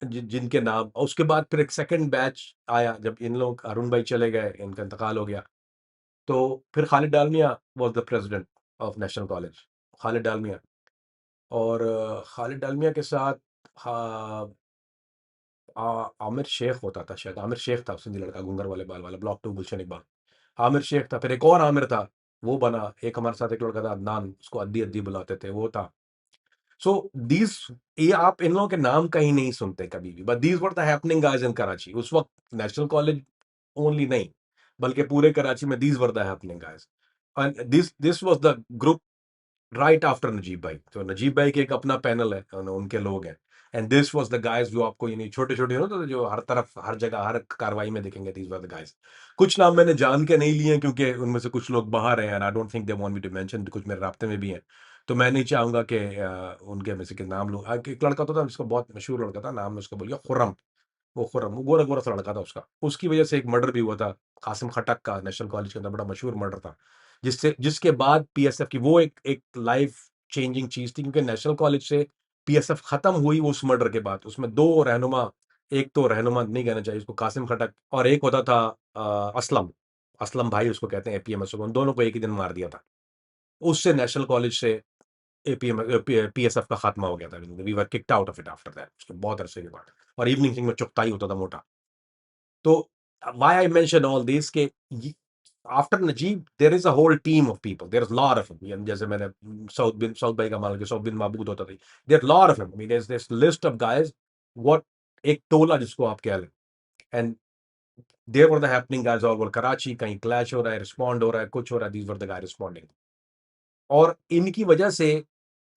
जिनके नाम, और उसके बाद फिर एक सेकंड बैच आया, जब इन लोग, अरुण भाई चले गए, इनका इंतकाल हो गया, तो फिर Khalid Dalmia was the president of national college, Khalid Dalmia. और खालिद डालमिया के साथ आमिर शेख होता था, शायद आमिर शेख था, सिंधी लड़का, घूंगर वाले बाल वाला, ब्लॉक 2 गुलशन इकबाल। आमिर शेख था, फिर एक और आमिर था, वो बना। एक हमारे साथ एक लड़का था अदनान, उसको अद्दी अद्दी बुलाते थे, वो था। सो दीज, ये आप इन लोगों के नाम कहीं नहीं सुनते कभी भी, but these were the happening guys in Karachi उस वक्त। नेशनल कॉलेज ओनली नहीं, बल्कि पूरे कराची में these were the happening guys, and this this was the group right after Najeeb भाई। तो नजीब भाई के एक अपना पैनल है, उनके लोग हैं। And this was the guys जो आपको यानी छोटे छोटे हो तो जो हर तरफ हर जगह हर कार्रवाई में दिखेंगे, दीज वर द गाइस। कुछ नाम मैंने जान के नहीं लिए क्योंकि उनमें से कुछ लोग बाहर हैं, and I don't think they want me to mention, कुछ मेरे राब्ते में भी हैं। तो मैं नहीं चाहूंगा कि उनके में से के नाम लो। एक लड़का तो था जिसका बहुत मशहूर लड़का था, नाम मैं उसका बोल गया, खुर्रम। वो खुर्रम, वो गोरा गोरा सा लड़का था उसका, उसकी वजह से एक मर्डर भी हुआ था कासिम खटक का, नेशनल कॉलेज के अंदर बड़ा मशहूर मर्डर था, जिसके बाद पीएसएफ की वो एक लाइफ चेंजिंग चीज थी, क्योंकि नेशनल कॉलेज से पीएसएफ खत्म हुई उस मर्डर के बाद। उसमें दो रहनुमा, एक तो रहनुमा नहीं कहना चाहिए उसको, कासिम खटक, और एक होता था असलम, असलम भाई उसको कहते हैं, एपीएमएस को, उन दोनों को एक ही दिन मार दिया था। उससे नेशनल कॉलेज से एपीएम पीएसएफ का खात्मा हो गया था। We were kicked out of it after that, उसके बहुत अरसे के बाद। और इवनिंग सिंह में चुगताई होता था मोटा। तो why I mention all this कि after Najeeb there is a whole team of people, there is lot of him. जैसे मैंने साउथ भाई का मान लो, साउथ बिन महबूद होता था, there lot of him, there is this list of guys, what, एक टोला जिसको आप कह लें। And there were the happening guys all over Karachi, कहीं क्लैश हो रहा है, रिस्पॉन्ड हो रहा है, कुछ हो रहा है, these were the guys responding. और इनकी वजह से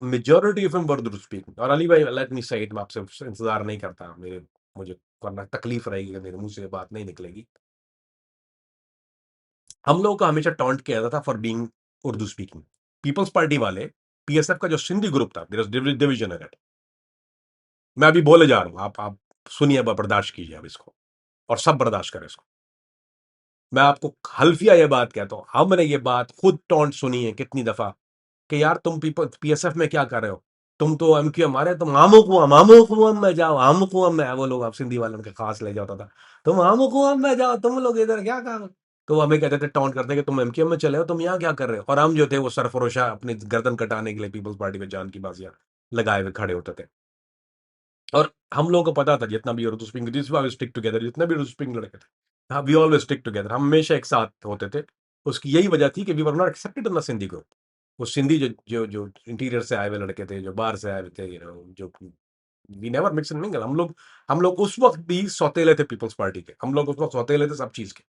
मेजॉरिटी ऑफ हिम वर दुरुस्त स्पीकिंग। और अली भाई लेट मी से इट, मैं आपसे इंतजार नहीं करता, मेरे मुझे वरना तकलीफ रहेगी कि मेरे मुंह से ये बात नहीं निकलेगी। हम लोगों का हमेशा टॉन्ट किया जाता था for being Urdu speaking. People's party वाले, पीएसएफ का जो सिंधी ग्रुप था, there was division in it. मैं अभी बोले जा रहा हूं, आप सुनिए, अब बर्दाश्त कीजिए अब इसको, और सब बर्दाश्त करें इसको। मैं आपको हल्फिया ये बात कहता हूं, हमने ये बात खुद टॉन्ट सुनी है कितनी दफा कि यार तुम पीपल पीएसएफ में क्या कर रहे हो, तुम तो एमक्यू हमारे, तुम आमो कुआं में जाओ, आम कुआं में, वो लोग आप सिंधी वालों के खास ले जाता था, तुम आम कुआं में जाओ, तुम लोग इधर क्या काम। तो वो हमें कहते थे, टॉन्ट करते कि तुम एमक्यू में चले हो, तुम यहाँ क्या कर रहे हो। और हम जो थे वो सरफरोशा अपनी गर्दन कटाने के लिए पीपल्स पार्टी में जान की बाजियां लगाए हुए खड़े होते थे। और हम लोगों को पता था जितना भी Urdu speaking, this was stick together, जितने भी उर्दू स्पीकिंग लड़के थे, हाँ, वी ऑलवेज स्टिक टुगेदर, हम हमेशा एक साथ होते थे। उसकी यही वजह थी कि we were not accepted in the Sindhi group. वो सिंधी जो जो जो इंटीरियर से आए हुए लड़के थे, जो बाहर से आए हुए थे, जो we never mix and mingle. हम लोग उस वक्त भी सौतेले थे पीपल्स पार्टी के, हम लोग उस वक्त सौतेले थे सब चीज के।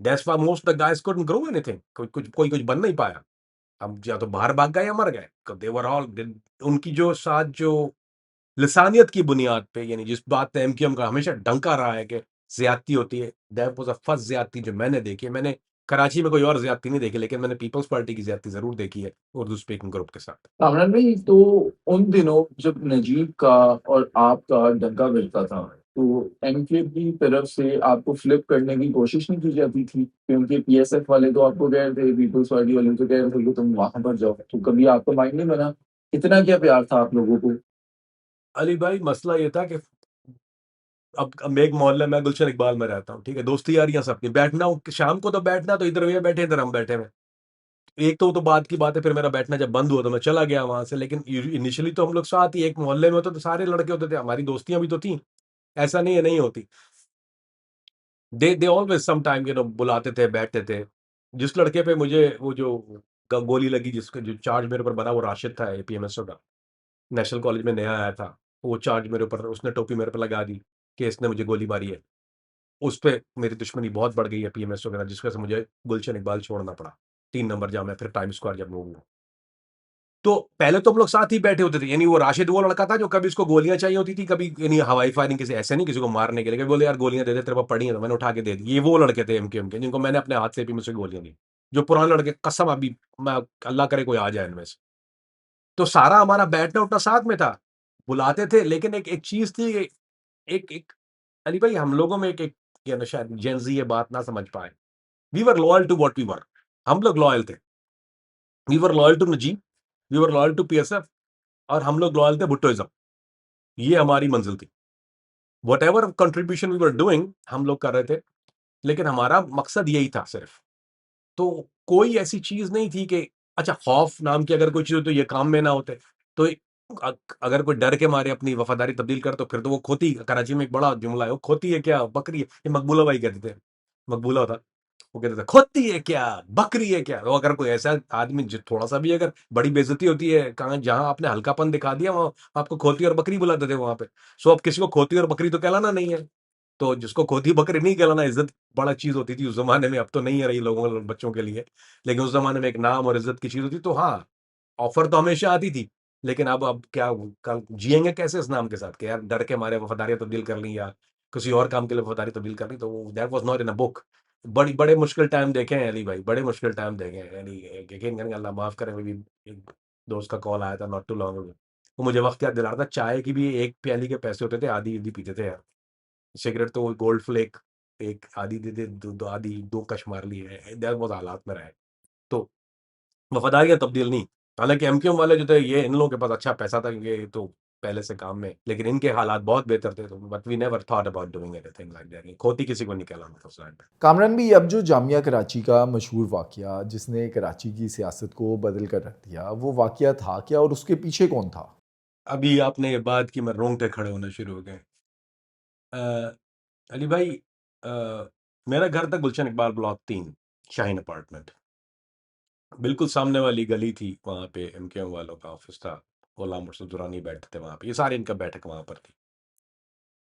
That's why most the guys couldn't grow anything, कोई कुछ बन नहीं पाया। अब या तो बाहर भाग गए या मर गए, दे वर ऑल, उनकी जो साथ जो लिसानियत की बुनियाद पे, यानी जिस बात पे एमक्यूएम का हमेशा डंका रहा है कि ज्यादती होती है, दैट वाज अ फर्स्ट ज्यादती जो मैंने देखी है। मैंने कराची में कोई और ज्यादती नहीं देखी, लेकिन मैंने पीपल्स पार्टी की ज्यादती जरूर देखी है उर्दू स्पीकिंग ग्रुप के साथ। कामरान भाई, तो उन दिनों जब नजीब का और आपका डंका बजता था, तो एमके की तरफ से आपको फ्लिप करने की कोशिश नहीं की जाती थी? क्योंकि पीएसएफ वाले तो आपको कह रहे थे, पीपल्स पार्टी वाले तो कह रहे थे कि तुम वहां पर जाओ, तो कभी आपका माइंड नहीं बना? इतना क्या प्यार था आप लोगों को? अली भाई मसला ये था कि अब मैं एक मोहल्ले में, गुलशन इकबाल में रहता हूँ, ठीक है, दोस्ती यारियां सबकी, बैठना शाम को तो बैठना तो इधर ये बैठे, इधर हम बैठे हुए। एक तो बात की बात है, फिर मेरा बैठना जब बंद हुआ तो मैं चला गया वहां से, लेकिन इनिशियली तो हम लोग साथ ही एक मोहल्ले में होते, तो सारे लड़के होते थे, हमारी दोस्तियां भी तो थी, ऐसा नहीं है नहीं होती। दे ऑलवेज सम टाइम बुलाते थे, बैठते थे। जिस लड़के पे मुझे वो जो गोली लगी, जिसका जो चार्ज मेरे ऊपर बना, वो राशिद था, एपीएमएसओ का, नेशनल कॉलेज में नया आया था। वो चार्ज मेरे ऊपर, उसने टोपी मेरे पर लगा दी कि इसने मुझे गोली मारी है। उस पे मेरी दुश्मनी बहुत बढ़ गई है पीएमएसओ के साथ, जिस वजह से मुझे गुलशन इकबाल छोड़ना पड़ा। 3 नंबर जामा, फिर टाइम स्क्वायर जब मूव हुआ। तो पहले तो हम लोग साथ ही बैठे होते थे, यानी वो राशिद वो लड़का था जो कभी इसको गोलियां चाहिए होती थी, कभी यानी हवाई फायरिंग, किसी ऐसे नहीं किसी को मारने के लिए, कभी बोले यार गोलियां दे दे, तेरे पास पड़ी हैं, तो मैंने उठा के दे दी। ये वो लड़के थे एमकेएम के, जिनको मैंने अपने हाथ से भी मुझसे गोलियां दी, जो पुराने लड़के, कसम अभी मैं, अल्लाह करे कोई आ जाए इनमें से। तो सारा हमारा बैठना उठना साथ में था, बुलाते थे। लेकिन एक एक चीज थी, एक एक अली भाई, हम लोगों में एक शायद जेंजी ये बात ना समझ पाए, we were loyal to what we were. हम लोग लॉयल थे, we were loyal to Najeeb, we were loyal to PSF, और हम लोग लॉयल थे भुट्टोइज्म। ये हमारी मंजिल थी। Whatever contribution we were doing, हम लोग कर रहे थे, लेकिन हमारा मकसद यही था सिर्फ। तो कोई ऐसी चीज नहीं थी कि अच्छा, खौफ नाम की अगर कोई चीज हो तो ये काम में ना होते। तो अगर कोई डर के मारे अपनी वफादारी तब्दील कर, तो फिर तो वो खोती, कराची में एक बड़ा जुमला है, वो खोती है क्या बकरी है, ये मकबूला भाई कहते थे, मकबूला होता, वो कहते थे खोती है क्या बकरी है क्या। तो अगर कोई ऐसा आदमी जो थोड़ा सा भी अगर बड़ी बेइज्जती होती है, कहाँ जहां आपने हल्कापन दिखा दिया, वहां आपको खोती और बकरी बुलाते थे वहां पे। सो अब किसी को खोती और बकरी तो कहलाना नहीं है। तो जिसको खोती बकरी नहीं कहलाना, इज्जत बड़ा चीज होती थी उस जमाने में, अब तो नहीं है रही लोगों बच्चों के लिए, लेकिन उस जमाने में एक नाम और इज्जत की चीज होती। तो हाँ, ऑफर तो हमेशा आती थी, लेकिन अब क्या कल जिएंगे कैसे इस नाम के साथ कि यार डर के मारे वफादारियां तब्दील कर ली या किसी और काम के लिए वफादारी तब्दील कर ली, तो that was not in a book. बड़े मुश्किल टाइम देखे हैं अली भाई, बड़े मुश्किल टाइम देखे हैं। यानी यकीन करेंगे, अल्लाह माफ करे, मेरी एक दोस्त का कॉल आया था नॉट टू लॉन्ग अगो, वो मुझे वक्त याद दिला रहा था, चाय की भी एक प्याली के पैसे होते थे, आधी आधी पीते थे यार। सिगरेट तो गोल्ड फ्लेक एक आधी दे दे, दो आधी दो कश मार ली है, दैट वाज हालात में रहे। तो वफादारियां तब्दील नहीं। हालांकि एमक्यूएम वाले जो थे, ये इन लोगों के पास अच्छा पैसा था क्योंकि ये तो पहले से काम में, लेकिन इनके हालात बहुत बेहतर थे, तो but we never thought about doing anything like that. खोती किसी को नहीं कहलाना था उस टाइम पे। कामरान भी, अब जो जामिया कराची का मशहूर वाक़या जिसने कराची की सियासत को बदल कर रख दिया, वो वाक़या था क्या और उसके पीछे कौन था? अभी आपने ये बात की, मैं रोंगटे खड़े होने शुरू हो गए। अ, अली भाई, अ, मेरा घर था गुलशन इकबाल ब्लॉक 3, शाहीन अपार्टमेंट। बिल्कुल सामने वाली गली थी, वहाँ पे एमक्यूएम वालों का ऑफिस था। गुलाम मुर्शद दुरानी बैठते थे वहाँ पे, ये सारे इनका बैठक वहाँ पर थी।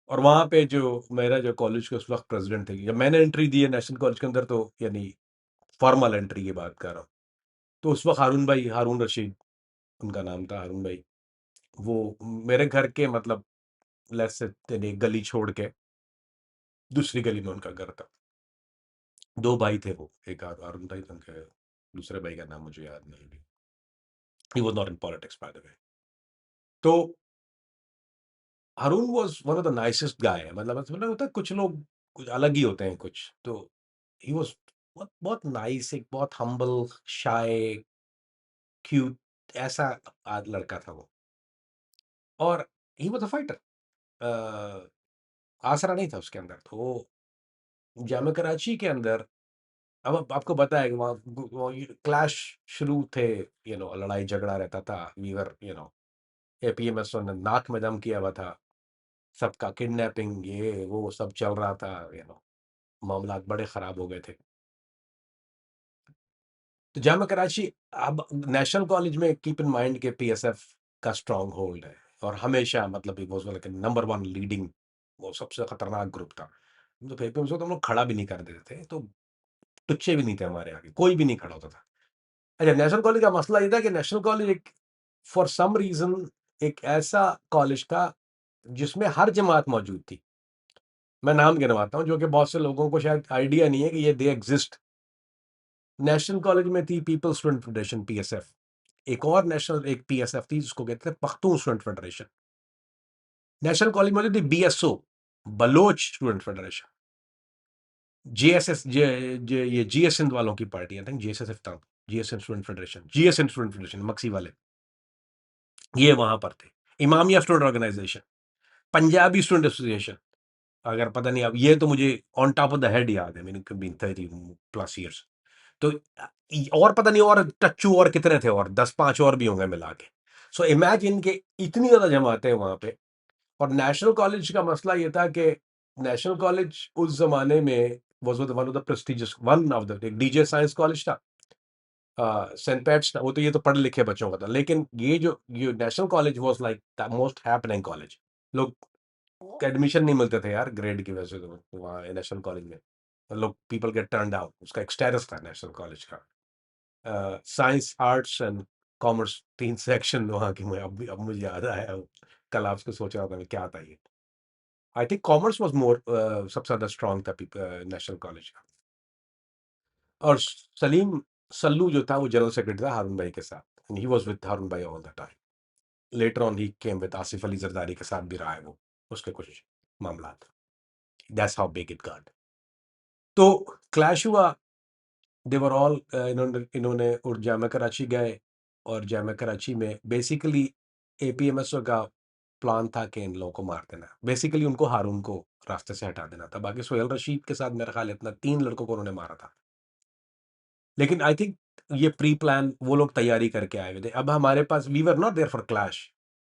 और वहाँ पे जो मेरा जो कॉलेज के उस वक्त प्रेसिडेंट थे, जब मैंने एंट्री दी है नेशनल कॉलेज के अंदर, तो यानी फॉर्मल एंट्री की बात कर रहा हूँ, तो उस वक्त हारून भाई, हारून रशीद उनका नाम था, हारून भाई। वो मेरे घर के मतलब लेट्स से यानी गली छोड़ के दूसरी गली में उनका घर था। 2 भाई थे वो, एक अरुण भाई थे उनके, दूसरे भाई का नाम मुझे याद नहीं अभी। He was not in politics by the way. तो Haroon was one of the nicest guy, मतलब ऐसा होता है कुछ लोग कुछ अलग ही होते हैं कुछ, तो ही वाज बहुत बहुत नाइस, एक बहुत हम्बल, शाय, क्यूट ऐसा लड़का था वो। और ही वाज अ फाइटर। आसरा नहीं था उसके अंदर, तो जामिया कराची के अंदर, अब आपको पता है कि वहाँ क्लैश शुरू थे, लड़ाई झगड़ा रहता था, वीवर एपीएमएस ने नाक में दम किया हुआ था, सबका किडनैपिंग ये वो सब चल रहा था, मामला बड़े खराब हो गए थे। तो जामिया कराची, अब नेशनल कॉलेज में कीप इन माइंड के पीएसएफ का स्ट्रांग होल्ड है, और हमेशा मतलब वो लाइक नंबर 1 लीडिंग, वो सबसे खतरनाक ग्रुप था। तो एपीएमएस को तो हम लोग खड़ा भी नहीं कर देते थे, तो टुच्चे भी नहीं थे हमारे आगे, कोई भी नहीं खड़ा होता था। अच्छा, नेशनल कॉलेज का मसला ये था कि नेशनल कॉलेज एक फॉर सम रीजन एक ऐसा कॉलेज था जिसमें हर जमात मौजूद थी। मैं नाम गिनवाता हूँ, जो कि बहुत से लोगों को शायद आइडिया नहीं है कि ये दे एग्जिस्ट। नेशनल कॉलेज में थी पीपल्स स्टूडेंट फेडरेशन, पीएसएफ। एक और नेशनल एक पीएसएफ थी जिसको कहते थे Pakhtun student federation. National college में थी BSO, Baloch student federation. GSS, ये जीएस हिंद वालों की पार्टी, आई थिंक जीएसएसएफ था, GS student federation, GS student federation मक्सी वाले, ये वहां पर थे। Imamia student organization, Punjabi student association, अगर पता नहीं, अब ये तो मुझे on top of the head याद है, मैंने कभी 30+ ईयर्स। तो और पता नहीं और टच्चू और कितने थे, और 10-5 और भी होंगे मिला के। सो इमेजिन के इतनी ज्यादा जमाते हैं वहां पे। और नेशनल कॉलेज का मसला ये था कि नेशनल कॉलेज उस जमाने में was one of the prestigious, one of the, DJ science college था, सेंट पैट्स था, वो तो ये तो पढ़े लिखे बच्चों का था, लेकिन ये national college was like the most happening college. लोग एडमिशन नहीं मिलते थे यार ग्रेड की वजह से, तो वहाँ नेशनल कॉलेज में लोग पीपल गेट टर्न्ड आउट, उसका एक स्टेटस था नेशनल कॉलेज का। Science, arts and commerce, 3 section वहाँ की, मैं अब मुझे याद आया, कल आपसे सोच रहा था मैं क्या था ये। I think commerce was more, सबसे ज्यादा स्ट्रांग था नेशनल कॉलेज का। और सलीम सल्लू जो था वो जनरल सेक्रेटरी था हारून भाई के साथ, ही वाज विद हारून भाई all the time. Later on he came with Asif Ali Zardari के साथ भी रहा है वो, उसके कुछ मामला। That's how big it got. तो क्लैश हुआ, देवर ऑल, इन्होंने इन्होंने और जामिया कराची गए, और जामिया कराची में बेसिकली एपीएमएसओ का प्लान था कि इन लोगों को मार देना, बेसिकली उनको हारून को रास्ते से हटा देना था। बाकी सोहेल रशीद के साथ मेरा ख्याल इतना 3 लड़कों को उन्होंने मारा था, लेकिन आई थिंक ये प्री प्लान वो लोग तैयारी करके आए हुए थे। अब हमारे पास, we were not there for clash,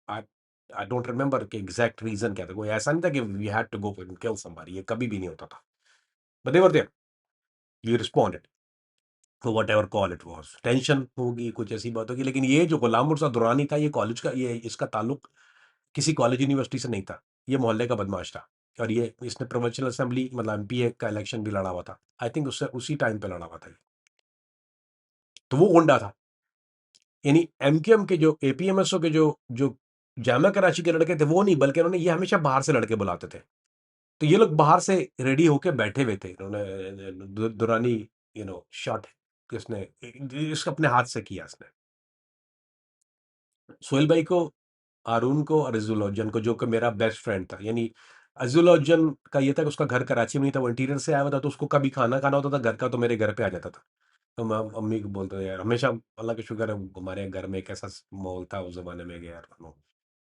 I I don't remember कि एग्जैक्ट रीजन क्या था, कोई ऐसा नहीं था कि we had to go and kill somebody, ये कभी भी नहीं होता था, but they were there, we responded to whatever call it was. Tension होगी, कुछ ऐसी बात होगी, लेकिन ये जो गुलाम मुर्सा दुरानी था, ये कॉलेज का, ये इसका ताल्लुक किसी कॉलेज यूनिवर्सिटी से नहीं था, ये मोहल्ले का बदमाश था। और ये इसने प्रोविंशियल असेंबली मतलब एमपीए का इलेक्शन भी लड़ा हुआ था, आई थिंक उससे उसी टाइम पे लड़ा हुआ था ये। तो वो गुंडा था, यानी एमकेएम के जो एपीएमएसओ के जो जो जामिया कराची के लड़के थे वो नहीं, बल्कि उन्होंने ये हमेशा बाहर से लड़के बुलाते थे। तो ये लोग बाहर से रेडी होके बैठे हुए थे। इन्होंने दुरानी शॉट किसने इसको अपने हाथ से किया इसने, सोहेल भाई को, हारून को और अज़ुल को, जो कि मेरा बेस्ट फ्रेंड था। यानी अज़ुल का ये था कि उसका घर कराची में ही था, वो इंटीरियर से आया हुआ था, तो उसको कभी खाना खाना होता था घर का तो मेरे घर पे आ जाता था। तो मैं अम्मी को बोलता था यार, हमेशा अल्लाह का शुक्र है हमारे घर में एक ऐसा माहौल था उस जमाने में कि यार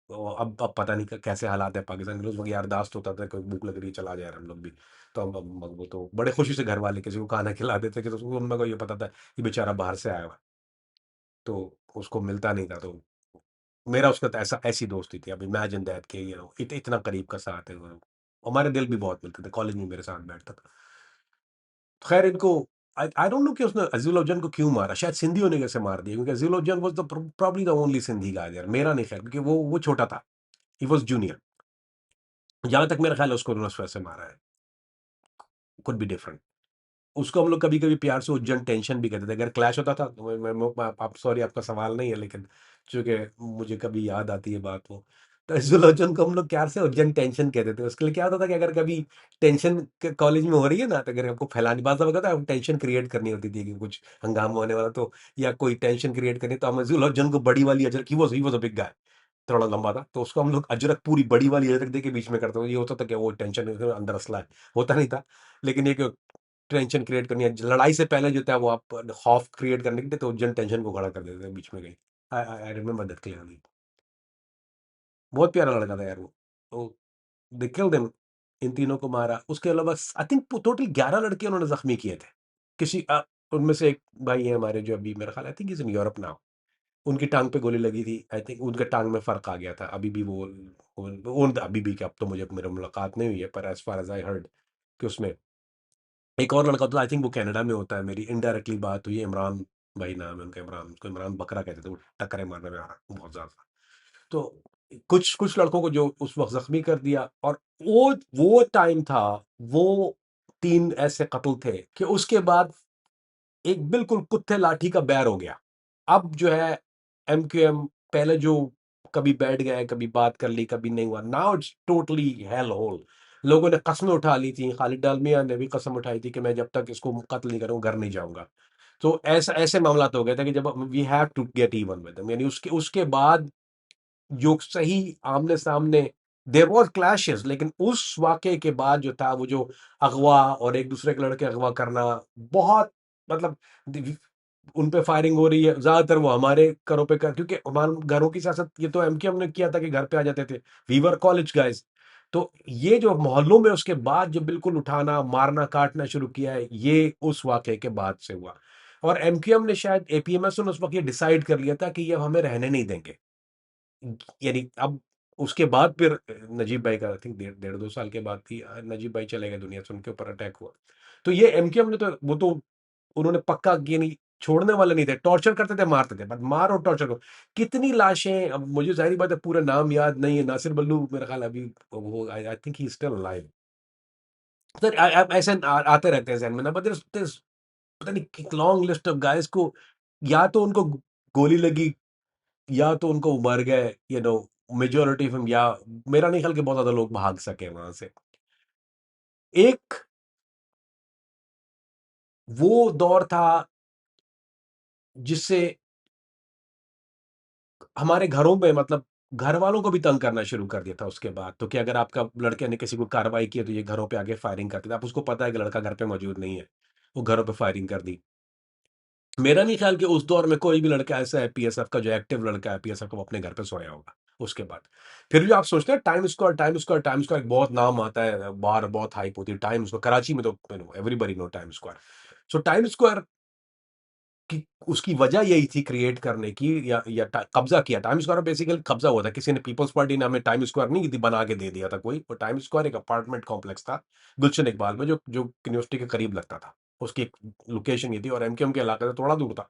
तो अब पता नहीं कैसे हालात है पाकिस्तान के। उस वक्त यारदाश्त होता था, कोई भूख लग रही है चला जाए हम लोग भी। तो वो तो बड़े खुशी से घर वाले किसी को खाना खिला देते कि, तो उसको उनमें को ये पता था कि बेचारा बाहर से आया हुआ है, तो उसको मिलता नहीं था। तो मेरा उसका तो ऐसी दोस्ती थी। अब इमेजिन दैट कि इतना करीब का साथ है वो। हमारे दिल भी बहुत मिलते थे, कॉलेज में मेरे साथ बैठता था। खैर इनको आई डोंट नो कि उसने अज़ील को क्यों मारा, शायद सिंधी होने के से मार दिया, क्योंकि Azeel was the probably the only Sindhi guy there. मेरा नहीं ख्याल, क्योंकि वो छोटा था, ही वाज जूनियर। जहां तक मेरा ख्याल है उसको उन्होंने वैसे मारा है, कुड बी डिफरेंट। उसको हम लोग कभी-कभी प्यार से उज्जैन टेंशन भी कहते थे। अगर क्लैश होता था तो मैं आप सॉरी आपका सवाल नहीं है, लेकिन चूँकि मुझे कभी याद आती है बात वो, तो ज़ुलौजन को हम लोग प्यार से उज्जैन टेंशन कहते थे। उसके लिए क्या होता था कि अगर कभी टेंशन क कॉलेज में हो रही है ना, तो अगर आपको फैलानी बात होता है, टेंशन क्रिएट करनी होती थी कि कुछ हंगामा होने वाला, तो या कोई टेंशन क्रिएट करनी, तो हम ज़ुलौजन को बड़ी वाली अजरक, ही वाज़ अ बिग गाय, थोड़ा लंबा था, तो उसको हम लोग अजरक, पूरी बड़ी वाली अजरक दे के बीच में करते थे। ये होता था कि वो टेंशन अंदर असला है, होता नहीं था। लेकिन ये कि टेंशन क्रिएट करनी है, लड़ाई से पहले जो था वो आप खौफ क्रिएट करने के लिए, तो उज्जैन टेंशन को खड़ा कर देते थे बीच में कहीं। I remember that clearly. बहुत प्यारा लड़का था यार वो। तो दे किल्ड हिम, इन तीनों को मारा। उसके अलावा आई थिंक टोटल 11 लड़के उन्होंने जख्मी किए थे। किसी उनमें से एक भाई है हमारे जो अभी मेरा ख्याल, I think is in Europe now. उनकी टांग पे गोली लगी थी, आई थिंक उनके टांग में फर्क आ गया था। अभी भी अभी भी क्या, अब तो मुझे मेरी मुलाकात नहीं हुई है, पर as far as I heard कि उसमें एक और लड़का होता है, आई थिंक वो कनाडा में होता है। मेरी इनडायरेक्टली बात हुई है, इमरान भाई नाम है उनका, इमरान, उसको इमरान बकरा कहते थे। वो टक्करें मारने में आ रहा बहुत ज्यादा। तो कुछ कुछ लड़कों को जो उस वक्त जख्मी कर दिया, और वो टाइम था, वो 3 ऐसे कत्ल थे कि उसके बाद एक बिल्कुल कुत्ते लाठी का बैर हो गया। अब जो है एमक्यूएम, पहले जो कभी बैठ गए, कभी बात कर ली, कभी नहीं हुआ, now it's totally hell hole. लोगों ने कस्में उठा ली थी, खालिद डालमिया ने भी कसम उठाई थी कि मैं जब तक इसको कत्ल नहीं करूंगा घर नहीं जाऊंगा। तो ऐसा ऐसे मामला तो हो गया था कि जब we have to get even with them, यानी उसके उसके बाद जो सही आमने सामने देयर वाज क्लैशेस, लेकिन उस वाकये के बाद जो था, वो जो अगवा और एक दूसरे के लड़के अगवा करना, बहुत मतलब उन पे फायरिंग हो रही है, ज्यादातर वो हमारे घरों पे कर, क्योंकि हमारे घरों की सियासत ये तो एमकेएम ने किया था कि घर पे आ जाते थे, वी वर कॉलेज गाइज। तो ये जो मोहल्लों में उसके बाद जो बिल्कुल उठाना मारना काटना शुरू किया है, ये उस वाकये के बाद से हुआ। और एमक्यूएम ने शायद एपीएमएस ने उस वक्त ये डिसाइड कर लिया था कि ये हमें रहने नहीं देंगे। यानी अब उसके बाद फिर नजीब भाई का आई थिंक डेढ़ 2 साल के बाद ही नजीब भाई चले गए दुनिया से, उनके ऊपर अटैक हुआ। तो ये एमकेएम ने तो वो तो उन्होंने पक्का किया नहीं, छोड़ने वाले नहीं थे, टॉर्चर करते थे, मारते थे, बट मार और टॉर्चर को कितनी लाशें, अब मुझे जाहिर बात है पूरा नाम याद नहीं है। नासिर बल्लू मेरा ख्याल अभी वो I think he still alive. Sir ऐसे आते रहते हैं जहन में ना, बट there's पता नहीं लॉन्ग लिस्ट ऑफ गाइस को, या तो उनको गोली लगी, या तो उनको मर गए, मेजोरिटी ऑफ हिम, या मेरा नहीं ख्याल कि बहुत ज्यादा लोग भाग सके वहां से। एक वो दौर था जिससे हमारे घरों में, मतलब घर वालों को भी तंग करना शुरू कर दिया था उसके बाद। तो कि अगर आपका लड़के ने किसी को कार्रवाई की है, तो ये घरों पे आगे फायरिंग करते थे। आप उसको पता है कि लड़का घर पे मौजूद नहीं है, वो घरों पे फायरिंग कर दी। मेरा नहीं ख्याल कि उस दौर में कोई भी लड़का ऐसा है पीएसएफ का, जो एक्टिव लड़का है पीएसएफ का, वो अपने घर पे सोया होगा उसके बाद। फिर भी आप सोचते हैं time square, time square, time square, एक बहुत नाम आता है बाहर, बहुत हाइप होती है टाइम स्क्वायर। कराची में तो everybody know time square. So time square की उसकी वजह यही थी क्रिएट करने की, या कब्जा किया। टाइम स्क्वायर बेसिकली कब्जा हुआ था, किसी ने, पीपल्स पार्टी ने हमें टाइम स्क्वायर नहीं थी बना के दे दिया था कोई। वो टाइम स्क्वायर एक अपार्टमेंट कॉम्प्लेक्स था गुलशन इकबाल में, जो जो यूनिवर्सिटी के करीब लगता था। उसकी एक लोकेशन ये थी, और एमकेएम के इलाके से थोड़ा दूर था।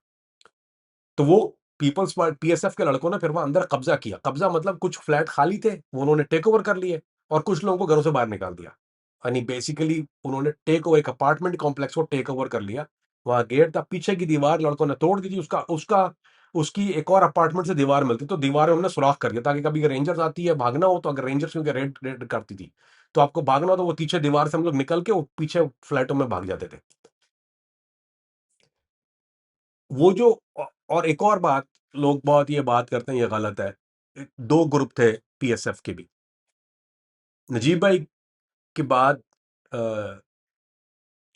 तो वो पीपल्स पार्टी पीएसएफ के लड़कों ने फिर वहां अंदर कब्जा किया। कब्जा मतलब कुछ फ्लैट खाली थे, वो उन्होंने टेक ओवर कर लिए, और कुछ लोगों को घरों से बाहर निकाल दिया। यानी बेसिकली उन्होंने टेक ओवर, एक अपार्टमेंट कॉम्प्लेक्स को टेक ओवर कर लिया। वहां गेट था, पीछे की दीवार लड़कों ने तोड़ दी थी, उसका उसका उसकी एक और अपार्टमेंट से दीवार मिलती, तो दीवार में हमने सुराख कर दिया ताकि कभी रेंजर्स आती है भागना हो, तो अगर रेंजर्स क्योंकि रेड रेड करती थी तो आपको भागना हो तो वो पीछे दीवार से हम लोग निकल के वो पीछे फ्लैटों में भाग जाते थे। वो जो और एक और बात, लोग बहुत ये बात करते हैं, ये गलत है। दो ग्रुप थे पीएसएफ के भी। नजीब भाई के बाद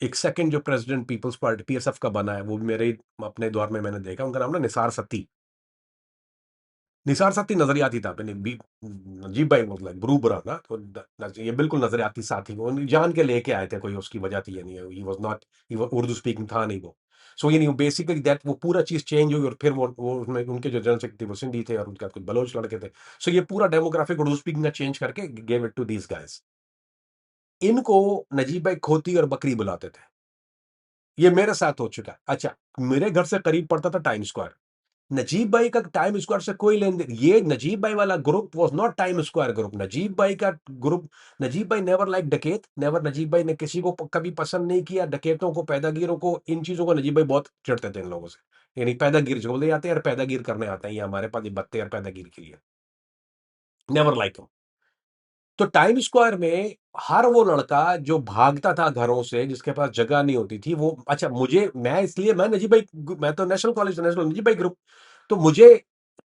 एक सेकंड जो प्रेसिडेंट पीपल्स पार्टी पीएसएफ का बना है, वो मेरे अपने दौर में मैंने देखा, उनका नाम ना निसार सत्ती। निसार सत्ती नजरियाती था। नजीब भाई वाज लाइक ब्रूबरा ना, तो ये बिल्कुल नजरियाती साथी, वो जान के लेके आए थे, कोई उसकी वजह थी, यानी ही was not, he Urdu speaking था नहीं वो। सो यानी बेसिकली दैट वो पूरा चीज चेंज हुई, और फिर वो उसमें उनके जो जनरल सेक्रेटरी वो सिंधी थे, और उनके कुछ बलोच लड़के थे। सो ये पूरा डेमोग्राफिक उर्दू स्पीकिंग का चेंज करके gave it to these guys. इनको नजीब भाई खोती और बकरी बुलाते थे। ये मेरे साथ हो चुका है। अच्छा, मेरे घर से करीब पड़ता था टाइम स्क्वायर। नजीब भाई का टाइम स्क्वायर से कोई लेन देन, ये नजीब भाई वाला group was not time square group. Najeeb भाई का ग्रुप, नजीब भाई नेवर लाइक डकैत, नेवर, नजीब भाई ने किसी को कभी पसंद नहीं किया, डकैतों को, पैदागिरों को, इन चीजों को नजीब भाई बहुत चिढ़ते थे इन लोगों से। यानी पैदागिर जो बोलते जाते हैं यार, पैदागिर करने आते हैं ये हमारे पास, ये बत्ते यार पैदागिर के लिए, नेवर लाइक। तो टाइम स्क्वायर में हर वो लड़का जो भागता था घरों से, जिसके पास जगह नहीं होती थी, वो, अच्छा मुझे, मैं इसलिए, मैं नजीब भाई, मैं तो नेशनल कॉलेज, नेशनल नजीब भाई ग्रुप, तो मुझे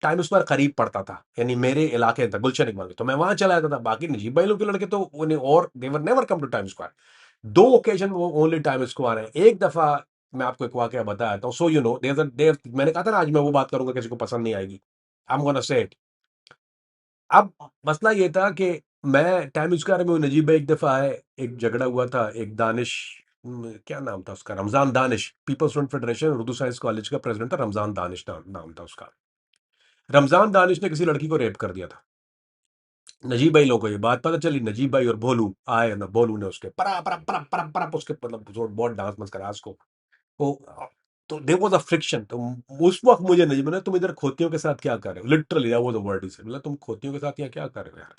टाइम स्क्वायर करीब पड़ता था, यानी मेरे इलाके था गुलशन इकबाल में, तो मैं वहां चला जाता था। बाकी नजीब भाई लोग के लड़के तो और they were never come to time square. दो ओकेजन वो ओनली टाइम स्क्वायर है। एक दफा मैं आपको एक वाकया बताता हूँ, सो यू नो देयर, मैंने कहा था ना आज मैं वो बात करूंगा किसी को पसंद नहीं आएगी, आई एम गोना से इट। अब मसला ये था कि मैं टाइम स्क्वायर में, नजीब भाई एक दफा आए, एक झगड़ा हुआ था, एक दानिश, क्या नाम था उसका, Ramzan Danish, people's student federation Urdu science college का प्रेसिडेंट था, रमजान दानिश नाम था उसका। रमजान दानिश ने किसी लड़की को रेप कर दिया था। नजीब भाई लोगों को ये बात पता चली, नजीब भाई और भोलू आए ना, भोलू ने उसके परा परा परा परा परा उसके मतलब बहुत डांस मत करा उसको। तो देयर वाज अ फ्रिक्शन। तो उस वक्त मुझे नजीब ने, तुम इधर खोतियों के साथ क्या कर रहे हो, literally that was the word he said, मतलब तुम खोतियों के साथ यहाँ क्या कर रहे हो यार।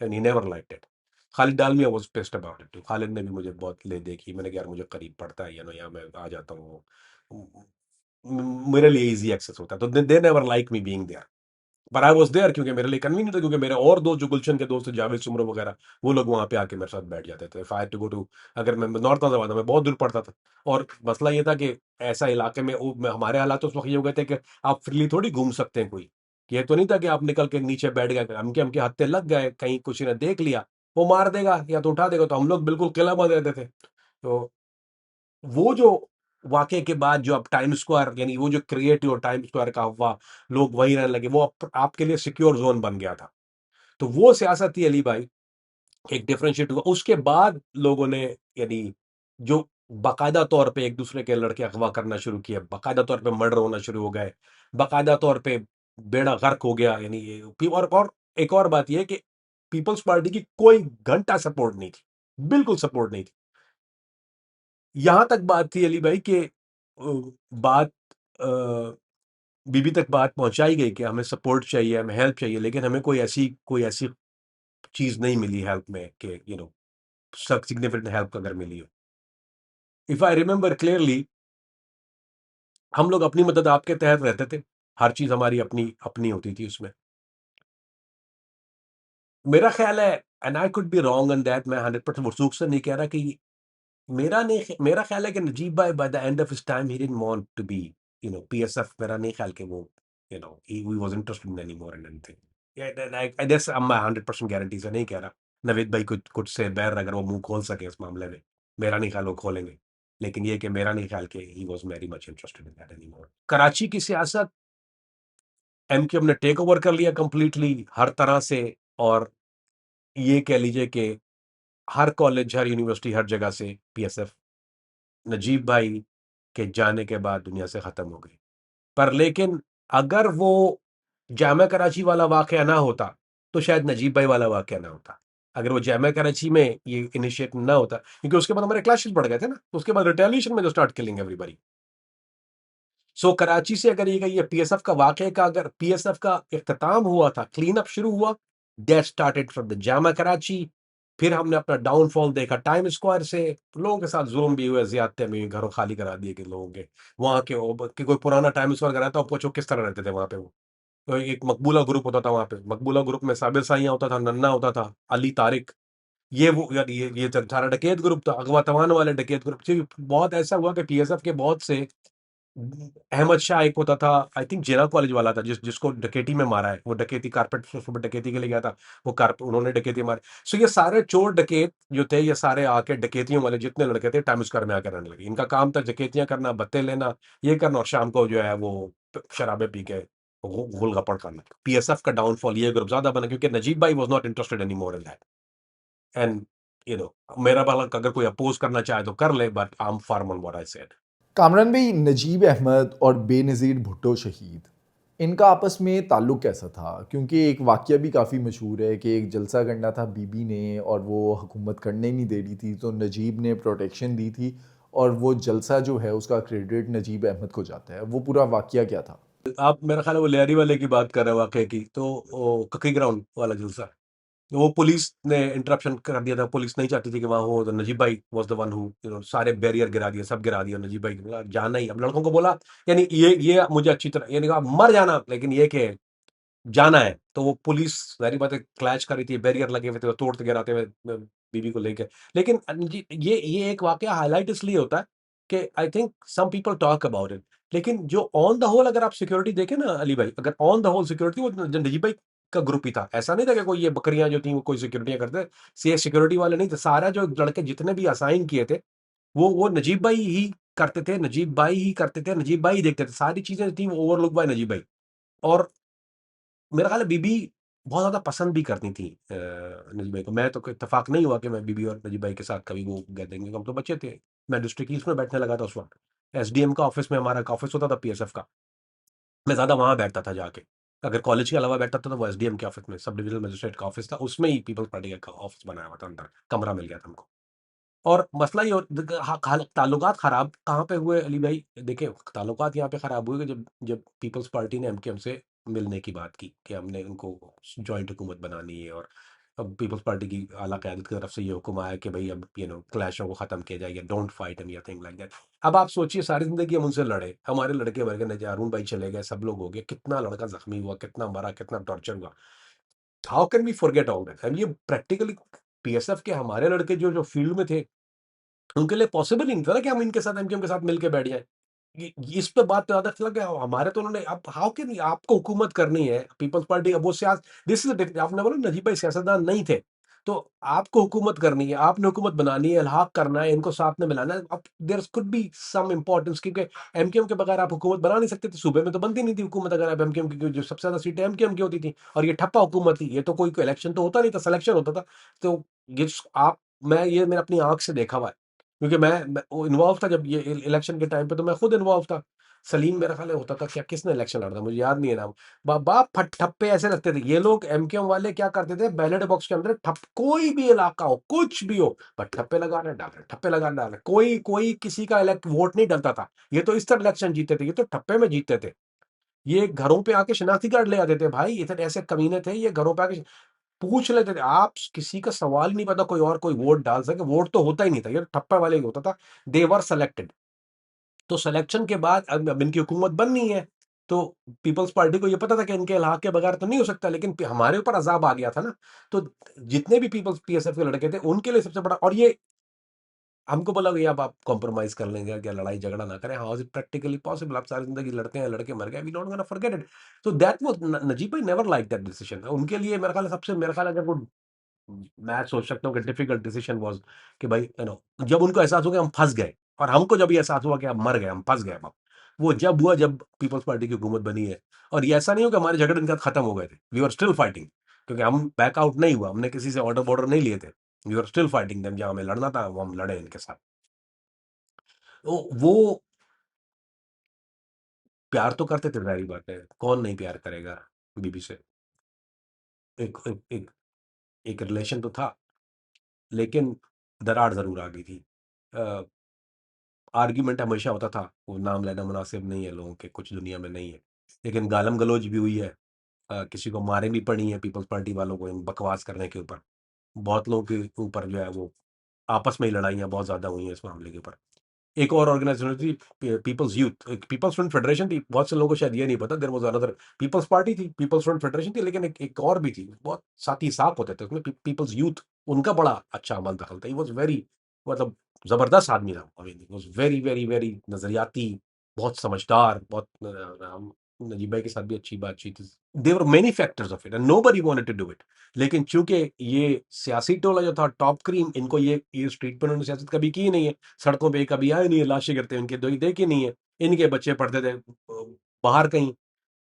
And he never liked it. Khalid Dalmia was pissed about it. Khalid ने भी मुझे बहुत ले देखी, मैंने कहा यार मुझे करीब पड़ता है, यहाँ मैं आ जाता हूँ, मेरे लिए इजी एक्सेस होता है, तो they never like me being there. पर आई वॉज देयर क्योंकि मेरे लिए कन्वीनियंट था, क्योंकि मेरे और दोस्त जो गुलशन के दोस्त थे, जावेद सुमरो वगैरह, वो लोग वहां पे आके मेरे साथ बैठ जाते थे। फायर टू गो टू, अगर मैं नॉर्थ नाजाबाद में बहुत दूर पड़ता था, और मसला ये था कि ऐसा इलाके में हमारे हालात उस वक्त ये हो गए थे कि आप फ्रीली थोड़ी घूम सकते हैं कोई। ये तो नहीं था कि आप निकल के नीचे बैठ गए, हमके हत्थे लग गए, कहीं कुछ ने देख लिया, वो मार देगा या तो उठा देगा, तो हम लोग बिल्कुल किला बंद रहते थे। तो वो जो वाक़ये के बाद जो अब टाइम स्क्वायर, यानी वो जो क्रिएटिव और टाइम स्क्वायर का हुआ, लोग वहीं रहने लगे, वो आपके लिए सिक्योर ज़ोन बन गया था। तो वो सियासत थी अली भाई, एक डिफरेंशिएट हुआ। उसके बाद लोगों ने, यानी जो बाकायदा तौर पे एक-दूसरे के लड़के अगवा करना शुरू किए, बाकायदा तौर पे मर्डर होना शुरू हो गए, बाकायदा तौर पे बेड़ा गर्क हो गया, यानी ये और एक और बात ये है कि पीपल्स पार्टी की कोई घंटा सपोर्ट नहीं थी, बिल्कुल सपोर्ट नहीं थी। यहाँ तक बात थी अली भाई कि बात अ, बीबी तक बात पहुँचाई गई कि हमें सपोर्ट चाहिए, हमें हेल्प चाहिए, लेकिन हमें कोई ऐसी चीज़ नहीं मिली हेल्प में कि सिग्निफिकेंट हेल्प अगर मिली हो। इफ आई रिमेंबर क्लियरली, हम लोग अपनी मदद आपके तहत रहते थे, हर चीज़ हमारी अपनी अपनी होती थी उसमें। मेरा ख्याल है, and I could be wrong in that, मैं 100% वसूख से नहीं कह रहा कि मेरा ख्याल है कि नजीब भाई by the end of his time he didn't want to be PSF. मेरा नहीं ख्याल कि वो he was interested in anymore in anything. I that's मैं 100% गारंटी से नहीं कह रहा। नवीद भाई कुछ से बैर अगर वो मुंह खोल सके इस मामले में, मेरा नहीं ख्याल वो खोलेंगे, लेकिन ये कि मेरा नहीं ख्याल कि he was very much interested in that anymore. Karachi की सियासत एमक्यू ने टेक ओवर कर लिया कंप्लीटली हर तरह से, और ये कह लीजिए कि हर कॉलेज, हर यूनिवर्सिटी, हर जगह से पीएसएफ नजीब भाई के जाने के बाद दुनिया से खत्म हो गई। पर लेकिन अगर वो जामा कराची वाला वाकया ना होता, तो शायद नजीब भाई वाला वाकया ना होता। अगर वो जामा कराची में ये इनिशिएट ना होता, क्योंकि उसके बाद हमारे क्लैशेस बढ़ गए थे ना, तो उसके बाद रिटेलिएशन में जो स्टार्ट किलिंग एवरीबॉडी। सो कराची से अगर ये पीएसएफ का वाकये का, अगर पीएसएफ का इख्तिताम हुआ था, क्लीन अप शुरू हुआ, that started from the Jama Karachi फिर हमने अपना डाउनफॉल देखा टाइम स्क्वायर से, लोगों के साथ जुल्म भी हुए, ज्यादती भी हुई, घरों खाली करा दिए कि लोगों के वहाँ के कि कोई पुराना टाइम स्क्वायर कराया था, पूछो किस तरह रहते थे वहाँ पे वो। तो एक मकबूला ग्रुप होता था वहाँ पे, मकबूला ग्रुप में साबिर साइयाँ होता था, नन्ना होता था, अली तारिक, ये वो यार ये सारा डकैत ग्रुप था, अगवा तवान वाले डकैत ग्रुप। बहुत ऐसा हुआ कि पीएसएफ के बहुत से, अहमद शाह एक होता था, आई थिंक जिला कॉलेज वाला था, जिसको डकैती में मारा है, वो डकैती कारपेट सुबह डकैती के लिए गया था, वो कारपेट उन्होंने डकैती मारी। सो ये सारे चोर डकैत जो थे, ये सारे आके डकैतियों वाले जितने लड़के थे टाइम स्क्वायर में आकर रहने लगे। इनका काम था डकैतियां करना, बत्ते लेना, ये करना, और शाम को जो है वो शराबे पी के गुलगप्पड़ करना। पीएसएफ का डाउनफॉल ये ग्रुप ज्यादा बना क्योंकि नजीब भाई was not interested any more in that. And मेरा वाला अगर कोई अपोज करना चाहे तो कर ले, but I am firm on what I said. Kamran भाई, नजीब अहमद और बेनज़ीर भुट्टो शहीद, इनका आपस में ताल्लुक़ कैसा था? क्योंकि एक वाक़या भी काफ़ी मशहूर है कि एक जलसा करना था बीबी ने और वो हुकूमत करने नहीं दे रही थी, तो नजीब ने प्रोटेक्शन दी थी और वो जलसा जो है उसका क्रेडिट नजीब अहमद को जाता है। वो पूरा वाक़या क्या था? आप मेरा ख्याल है वो लियारी वाले की बात कर रहे हैं वाकई की, तो ककी ग्राउंड वाला जलसा, वो पुलिस ने इंटरप्शन कर दिया था, पुलिस नहीं चाहती थी कि वहाँ हो, तो नजीब भाई वाज द वन हु सारे बैरियर गिरा दिए, सब गिरा दिया। नजीब भाई ने बोला जाना ही, अब लड़कों को बोला, यानी ये मुझे अच्छी तरह, यानी कहा मर जाना, लेकिन ये कि जाना है, तो वो पुलिस जाहिर बात है क्लैश कर रही थी, बैरियर लगे हुए थे, वो तोड़ते गिराते हुए बीबी को लेके। लेकिन ये एक वाकया हाईलाइट इसलिए होता है कि I think some people talk about it, लेकिन जो ऑन द होल अगर आप सिक्योरिटी देखें ना अली भाई, अगर ऑन द होल सिक्योरिटी वो नजीब भाई का ग्रुप ही था। ऐसा नहीं था कि कोई ये बकरियां जो थी वो कोई सिक्योरिटियां करते, ये सिक्योरिटी वाले नहीं थे, सारा जो लड़के जितने भी असाइन किए थे वो नजीब भाई ही करते थे, नजीब भाई ही करते थे, नजीब भाई ही देखते थे, सारी चीजें थी वो ओवरलुक बाय नजीब भाई। और मेरा ख़्याल है बीबी बहुत ज़्यादा पसंद भी करती थी नजीब भाई को। मैं तो कोई इत्तेफ़ाक नहीं हुआ कि मैं बीबी और नजीब भाई के साथ कभी वो गए देंगे, हम तो बच्चे थे। मैं डिस्ट्रिक्ट ईस्ट में बैठने लगा था उस वक़्त। एसडीएम का ऑफ़िस में हमारा एक ऑफ़िस होता था पीएसएफ का। मैं ज़्यादा वहाँ बैठता था जाके। अगर कॉलेज के अलावा बैठता था तो वो एसडीएम के ऑफ़िस में, सब डिविज़नल मजिस्ट्रेट का ऑफ़िस था, उसमें ही पीपल्स पार्टी का ऑफ़िस बनाया हुआ था अंदर, कमरा मिल गया था हमको। और मसला ये ताल्लुकात ख़राब कहाँ पे हुए अली भाई? देखिए, ताल्लुकात यहाँ पे ख़राब हुए कि जब जब पीपल्स पार्टी ने एमकेएम से मिलने की बात की कि हमने उनको जॉइंट हुकूमत बनानी है, और अब पीपल्स पार्टी की आला क़यादत की तरफ से ये हुक्म आया कि भई अब क्लैशों को ख़त्म किया जाए, don't fight and thing like that. अब आप सोचिए सारी ज़िंदगी हम उनसे लड़े, हमारे लड़के मर गए, नज़ारून भाई चले गए, सब लोग हो गए, कितना लड़का ज़ख्मी हुआ, कितना मरा, कितना टॉर्चर हुआ। How can we forget all that? And ये प्रैक्टिकली पीएसएफ के हमारे लड़के जो फील्ड में थे, उनके लिए पॉसिबल ही नहीं था ना कि हम इनके साथ एमकेएम के साथ मिलके बैठ जाएँ। इस पे बात पे ज़्यादा चला कि हमारे तो उन्होंने, अब हाउ कैन, आपको हुकूमत करनी है, पीपल्स पार्टी, अब वो दिस इज़ आपने बोला नजीब भाई सियासतदान नहीं थे, तो आपको हुकूमत करनी है, आपने हुकूमत बनानी है, इल्हाक करना है, इनको साथ में मिलाना है। अब there could be some importance, क्योंकि एमकेएम के बगैर आप हुकूमत बना नहीं सकते थे, सूबे में तो बनती नहीं थी हुकूमत अगर आप एमकेएम की, क्योंकि जो सबसे ज़्यादा सीटें एमकेएम की होती थी, और ये ठप्पा हुकूमत थी, ये तो कोई इलेक्शन तो होता नहीं था, सिलेक्शन होता था। तो ये आप मैंने अपनी आँख से देखा हुआ है। क्योंकि मैं वो इन्वॉल्व था जब ये इलेक्शन के टाइम पे, तो मैं खुद इन्वॉल्व था। सलीम मेरा ख्याल है होता था, क्या किसने इलेक्शन लड़ा था मुझे याद नहीं है नाम। बाप फट ठप्पे ऐसे लगते थे ये लोग, एमकेएम वाले क्या करते थे, बैलेट बॉक्स के अंदर ठप, कोई भी इलाका हो, कुछ भी हो, पर ठप्पे लगाना डाल रहे, ठप्पे लगाना डाल रहे, कोई कोई किसी का इलेक्ट वोट नहीं डलता था। ये तो इस तरह इलेक्शन जीते थे, ये तो ठप्पे में जीतते थे। ये घरों पे आके शनाख्ती कार्ड ले आते थे भाई, इतने ऐसे कमीने थे, ये घरों पे आके पूछ लेते थे। आप किसी का सवाल नहीं पता कोई और कोई वोट डाल सके, वोट तो होता ही नहीं था, ये ठप्पा वाले ही होता था। दे वर सेलेक्टेड। तो सिलेक्शन के बाद अब इनकी हुकूमत बननी है, तो पीपल्स पार्टी को ये पता था कि इनके इलाके के बगैर तो नहीं हो सकता, लेकिन हमारे ऊपर अजाब आ गया था ना। तो जितने भी पीपल्स पीएसएफ के लड़के थे उनके लिए सबसे बड़ा, और ये हमको बोला कि अब आप कॉम्प्रोमाइज कर लेंगे, क्या लड़ाई झगड़ा ना करें, how is it practically possible? आप सारी जिंदगी लड़ते हैं, लड़के मर गए, we not gonna forget it. तो दैट वाज, नजीब भाई नेवर लाइक दैट डिसीजन। उनके लिए मेरा ख्याल है सबसे, मेरा ख्याल है जब वो, मैं सोच सकता हूँ कि डिफिकल्ट डिसीजन वाज कि भाई जब उनको एहसास हो गया हम फंस गए, और हमको जब ये एहसास हुआ कि हम मर गए, हम फंस गए, अब वो जब हुआ जब पीपल्स पार्टी की हुकूमत बनी है। और ये ऐसा नहीं हो कि हमारे झगड़े इनके साथ खत्म हो गए थे, वी आर स्टिल फाइटिंग, क्योंकि हम बैक आउट नहीं हुआ, हमने किसी से ऑर्डर बॉर्डर नहीं लिए थे। We are still fighting them, जहां हमें लड़ना था वो हम लड़े इनके साथ। तो वो प्यार तो करते थे, जाहिर बात है, कौन नहीं प्यार करेगा बीबी से। एक एक एक, एक रिलेशन तो था, लेकिन दरार जरूर आ गई थी। आर्ग्यूमेंट हमेशा होता था, वो नाम लेना मुनासिब नहीं है, लोगों के कुछ दुनिया में नहीं है, लेकिन गालम गलौज भी हुई है। किसी को मारे भी पड़ी है पीपल्स पार्टी वालों को इन बकवास करने के ऊपर। बहुत लोगों के ऊपर जो है वो आपस में ही लड़ाइयाँ बहुत ज़्यादा हुई हैं इस मामले के ऊपर। एक और ऑर्गेनाइजेशन थी, people's youth, people's student federation थी, बहुत से लोगों को शायद ये नहीं पता, there was another people's party थी, पीपल्स स्टूडेंट फेडरेशन थी, लेकिन एक और भी थी, बहुत साथी साथ होते थे उसमें, पीपल्स यूथ, उनका बड़ा अच्छा अमल दखल था। ही वॉज वेरी, मतलब जबरदस्त आदमी था, वॉज वेरी वेरी वेरी नजरियाती, बहुत समझदार, बहुत नजीब भाई के साथ भी अच्छी बातचीत थी। They were many factors of it and nobody wanted to do it, लेकिन चूंकि ये सियासी टोला जो था टॉप क्रीम, इनको ये स्ट्रीट पर उन्होंने सियासत कभी की नहीं है, सड़कों पे कभी आए नहीं है, लाशें गिरते हैं, इनके दो देखे नहीं है, इनके बच्चे पढ़ते थे बाहर कहीं,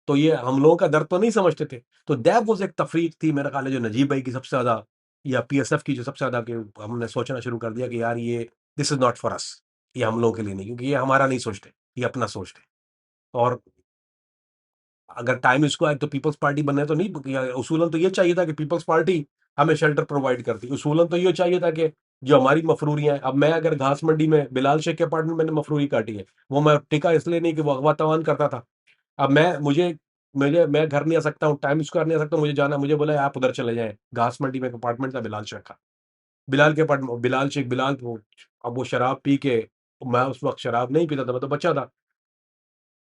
तो ये हम लोगों का दर्द तो नहीं समझते थे। तो दैट वाज एक तफरीक थी मेरा ख्याल है जो नजीब भाई की सबसे ज्यादा, या पीएसएफ की जो सबसे ज्यादा, कि हमने सोचना शुरू कर दिया कि यार ये this is not for us, ये हम लोगों के लिए नहीं, क्योंकि ये हमारा नहीं सोचते, ये अपना सोचते। और अगर टाइम इसको आए तो पीपल्स पार्टी बनने तो नहीं, उसूलन तो ये चाहिए था कि पीपल्स पार्टी हमें शेल्टर प्रोवाइड करती, उसूलन तो ये चाहिए था कि जो हमारी मफरूरियां हैं, अब मैं अगर घास मंडी में बिलाल शेख के अपार्टमेंट मैंने मफरूरी काटी है, वो मैं टिका इसलिए नहीं कि वो अगवा तवान करता था। अब मैं घर नहीं आ सकता हूँ, टाइम स्क्वायर नहीं आ सकता, मुझे जाना, मुझे बोला आप उधर चले जाएं, घास मंडी में एक अपार्टमेंट था बिलाल शेख का, बिलाल के अपार्टमेंट, बिलाल शेख, अब वो शराब पी के, मैं उस वक्त शराब नहीं पीता था, मैं तो बच्चा था,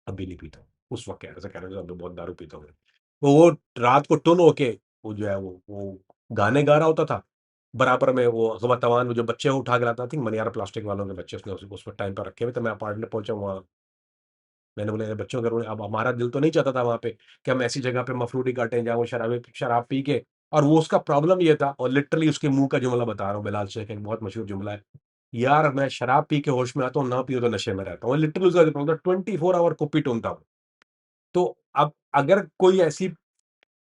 अब भी नहीं पीता हूँ। उस वक्त कह रहे थे अब तो बहुत दारू पीता हूँ। वो रात को टुन होके वो जो है वो गाने गा रहा होता था, बराबर में वो अगवा तवान, वो जो बच्चे वो उठा के लाता थी, मनियारा प्लास्टिक वालों के बच्चे, उसने उस पर टाइम पर रखे हुए थे। मैं अपार्टमेंट पहुंचा वहाँ, मैंने बोला "ये बच्चों के रोने", अब हमारा दिल तो नहीं चाहता था वहाँ पे कि हम ऐसी जगह पे मफरूरी काटें जहाँ वो शराब पी के, और वो उसका प्रॉब्लम ये था, और लिटरली उसके मुंह का जुमला बता रहा हूँ, बिलाल शेख एक बहुत मशहूर जुमला है, यार मैं शराब पी के होश में आता हूँ, ना पियो तो नशे में रहता हूँ, लिटरली उसका प्रॉब्लम 24 आवर कुप्पी टूनता हूँ। तो अब अगर कोई ऐसी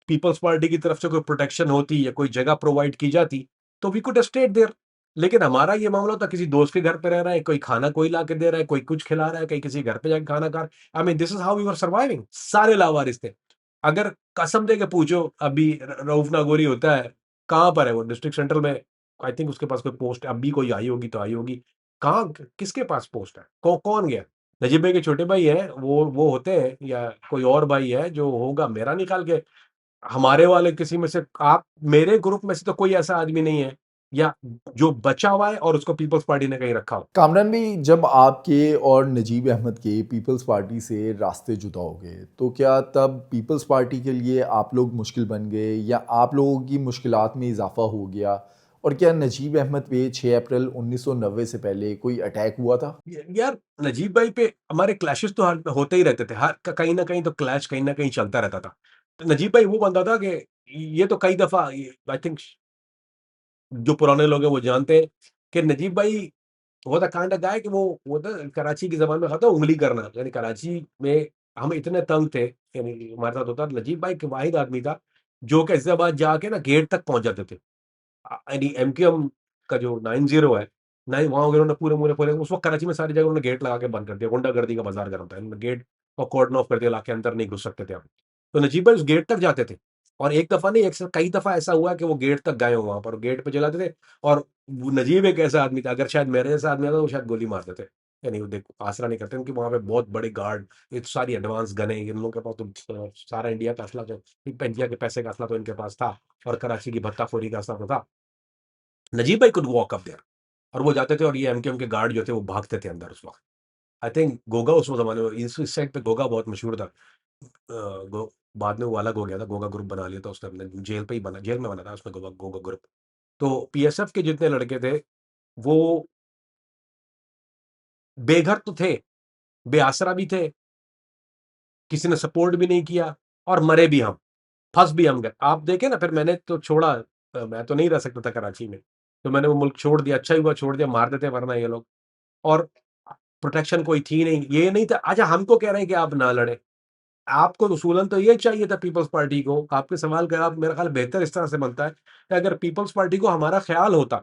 पीपल्स पार्टी की तरफ से कोई प्रोटेक्शन होती या कोई जगह प्रोवाइड की जाती, तो वी कुड स्टेट देयर। लेकिन हमारा ये मामला था किसी दोस्त के घर पे रह रहा है, कोई खाना कोई ला के दे रहा है, कोई कुछ खिला रहा है, कहीं किसी घर पे जाके खाना खा रहा है। I mean this is how we were surviving, सारे लावारिस थे। अगर कसम दे के पूछो, अभी रऊफ नागौरी होता है, कहाँ पर है वो, डिस्ट्रिक्ट सेंट्रल में, आई थिंक उसके पास कोई पोस्ट अभी कोई आई होगी तो आई होगी, कहाँ किसके पास पोस्ट है, कौन गया? नजीब भाई के छोटे भाई हैं, वो होते हैं, या कोई और भाई है जो होगा, मेरा नहीं ख्याल के हमारे वाले किसी में से, आप मेरे ग्रुप में से तो कोई ऐसा आदमी नहीं है या जो बचा हुआ है और उसको पीपल्स पार्टी ने कहीं रखा हो। कामरान भाई, जब आपके और नजीब अहमद के पीपल्स पार्टी से रास्ते जुदा हो गए, तो क्या तब पीपल्स पार्टी के लिए आप लोग मुश्किल बन गए या आप लोगों की मुश्किलात में इजाफा हो गया? और क्या नजीब अहमद पे 6 अप्रैल 1990 से पहले कोई अटैक हुआ था? यार नजीब भाई पे हमारे क्लैशेस तो होते ही रहते थे, हर कहीं ना कहीं तो क्लैश कहीं ना कहीं चलता रहता था। तो नजीब भाई वो बंदा था कि ये तो कई दफा, आई थिंक जो पुराने लोग हैं वो जानते हैं कि नजीब भाई वो था काइंड ऑफ गाय कि वो था कराची की ज़बान में खाता उंगली करना, यानी कराची में हम इतने तंग थे, यानी हमारे साथ होता नजीब भाई एक वाहिद आदमी था जो कि इस्लामाबाद जाके ना गेट तक पहुंच जाते थे। यानी एमक्यूएम का जो 90 है, नहीं वहाँ उन्होंने पूरे पूरे पूरे उस वक्त कराची में सारी जगह उन्होंने गेट लगा के बंद कर दिया, गुंडागर्दी का बाजार गर्म था, इन्होंने गेट और कॉर्डन ऑफ कर दिया, लाके अंदर नहीं घुस सकते थे आप। तो नजीब भाई उस गेट तक जाते थे, और एक दफा नहीं, एक से कई दफा ऐसा हुआ कि वो गेट तक गए हो, वहां पर गेट पे चलाते थे। और वो नजीब एक ऐसा आदमी था, अगर शायद मेरे जैसा आदमी आता वो शायद गोली मार देते, यानी वो देखो आसरा नहीं करते, क्योंकि वहां पे बहुत बड़े गार्ड, ये तो सारी एडवांस गने इन लोगों के पास, तो सारा इंडिया का असला, तो इंडिया के पैसे का असला तो इनके पास था, और कराची की भत्ताखोरी का असला तो था। नजीब भाई कुड वॉक अप देयर, और वो जाते थे, और ये एमकेएम के गार्ड जो थे वो भागते थे अंदर उस वक्त। आई थिंक गोगा उस जमाने में इस साइड पे गोगा बहुत मशहूर था। बाद में वो अलग हो गया था, गोगा ग्रुप बना लिया था उसने, अपने जेल पे ही बना, जेल में बना था उसने गोगा गोगा ग्रुप। तो पीएसएफ के जितने लड़के थे वो बेघर तो थे, बेआसरा भी थे, किसी ने सपोर्ट भी नहीं किया, और मरे भी हम, फंस भी हम गए। आप देखें ना, फिर मैंने तो छोड़ा, मैं तो नहीं रह सकता था कराची में, तो मैंने वो मुल्क छोड़ दिया, अच्छा ही हुआ छोड़ दिया, मार देते वरना ये लोग। और प्रोटेक्शन कोई थी नहीं, ये नहीं था। अच्छा हमको कह रहे हैं कि आप ना लड़े, आपको उसूलन तो ये चाहिए था पीपल्स पार्टी को, आपके सवाल का आप मेरा ख्याल बेहतर इस तरह से बनता है कि अगर पीपल्स पार्टी को हमारा ख्याल होता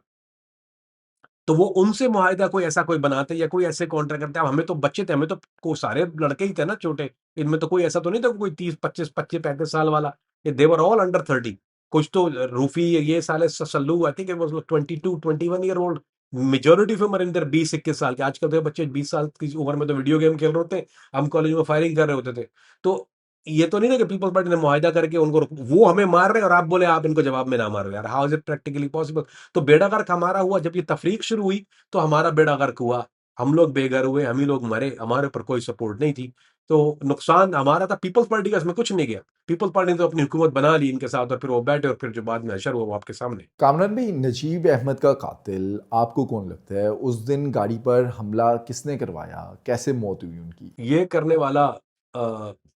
तो वो उनसे मुआहिदा कोई ऐसा कोई बनाते या कोई ऐसे कॉन्ट्रैक्ट करते। अब हमें तो बच्चे थे, हमें तो को सारे लड़के ही थे ना छोटे, इनमें तो कोई ऐसा तो नहीं था कोई 30 25 25 35 साल वाला, ये देवर ऑल अंडर 30। कुछ तो रूफी ये साले सल्लू, आई think it was 22 21 year old, majority of in their 20 21 साल के। आजकल तो बच्चे 20 साल की उम्र में तो वीडियो गेम खेल रहे होते हैं, हम कॉलेज में फायरिंग कर रहे होते थे। तो ये तो नहीं ना कि पीपल्स पार्टी ने मुआहिदा करके उनको वो हमें मार रहे हैं और आप बोले आप इनको जवाब में ना मारो यार, how is it practically possible? तो बेड़ा गर्क हमारा हुआ जब ये तफरीक शुरू हुई, तो हमारा बेड़ा गर्क हुआ, हम लोग बेघर हुए, हम ही लोग मरे, हमारे ऊपर कोई सपोर्ट नहीं थी। तो नुकसान हमारा था, पीपल्स पार्टी का इसमें कुछ नहीं गया। पीपल्स पार्टी ने तो अपनी हुकूमत बना ली इनके साथ और फिर वो बैठे और फिर जो बाद में अशर हुआ वो आपके सामने। कामरान भाई, नजीब अहमद का कातिल आपको कौन लगता है? उस दिन गाड़ी पर हमला किसने करवाया? कैसे मौत हुई उनकी? ये करने वाला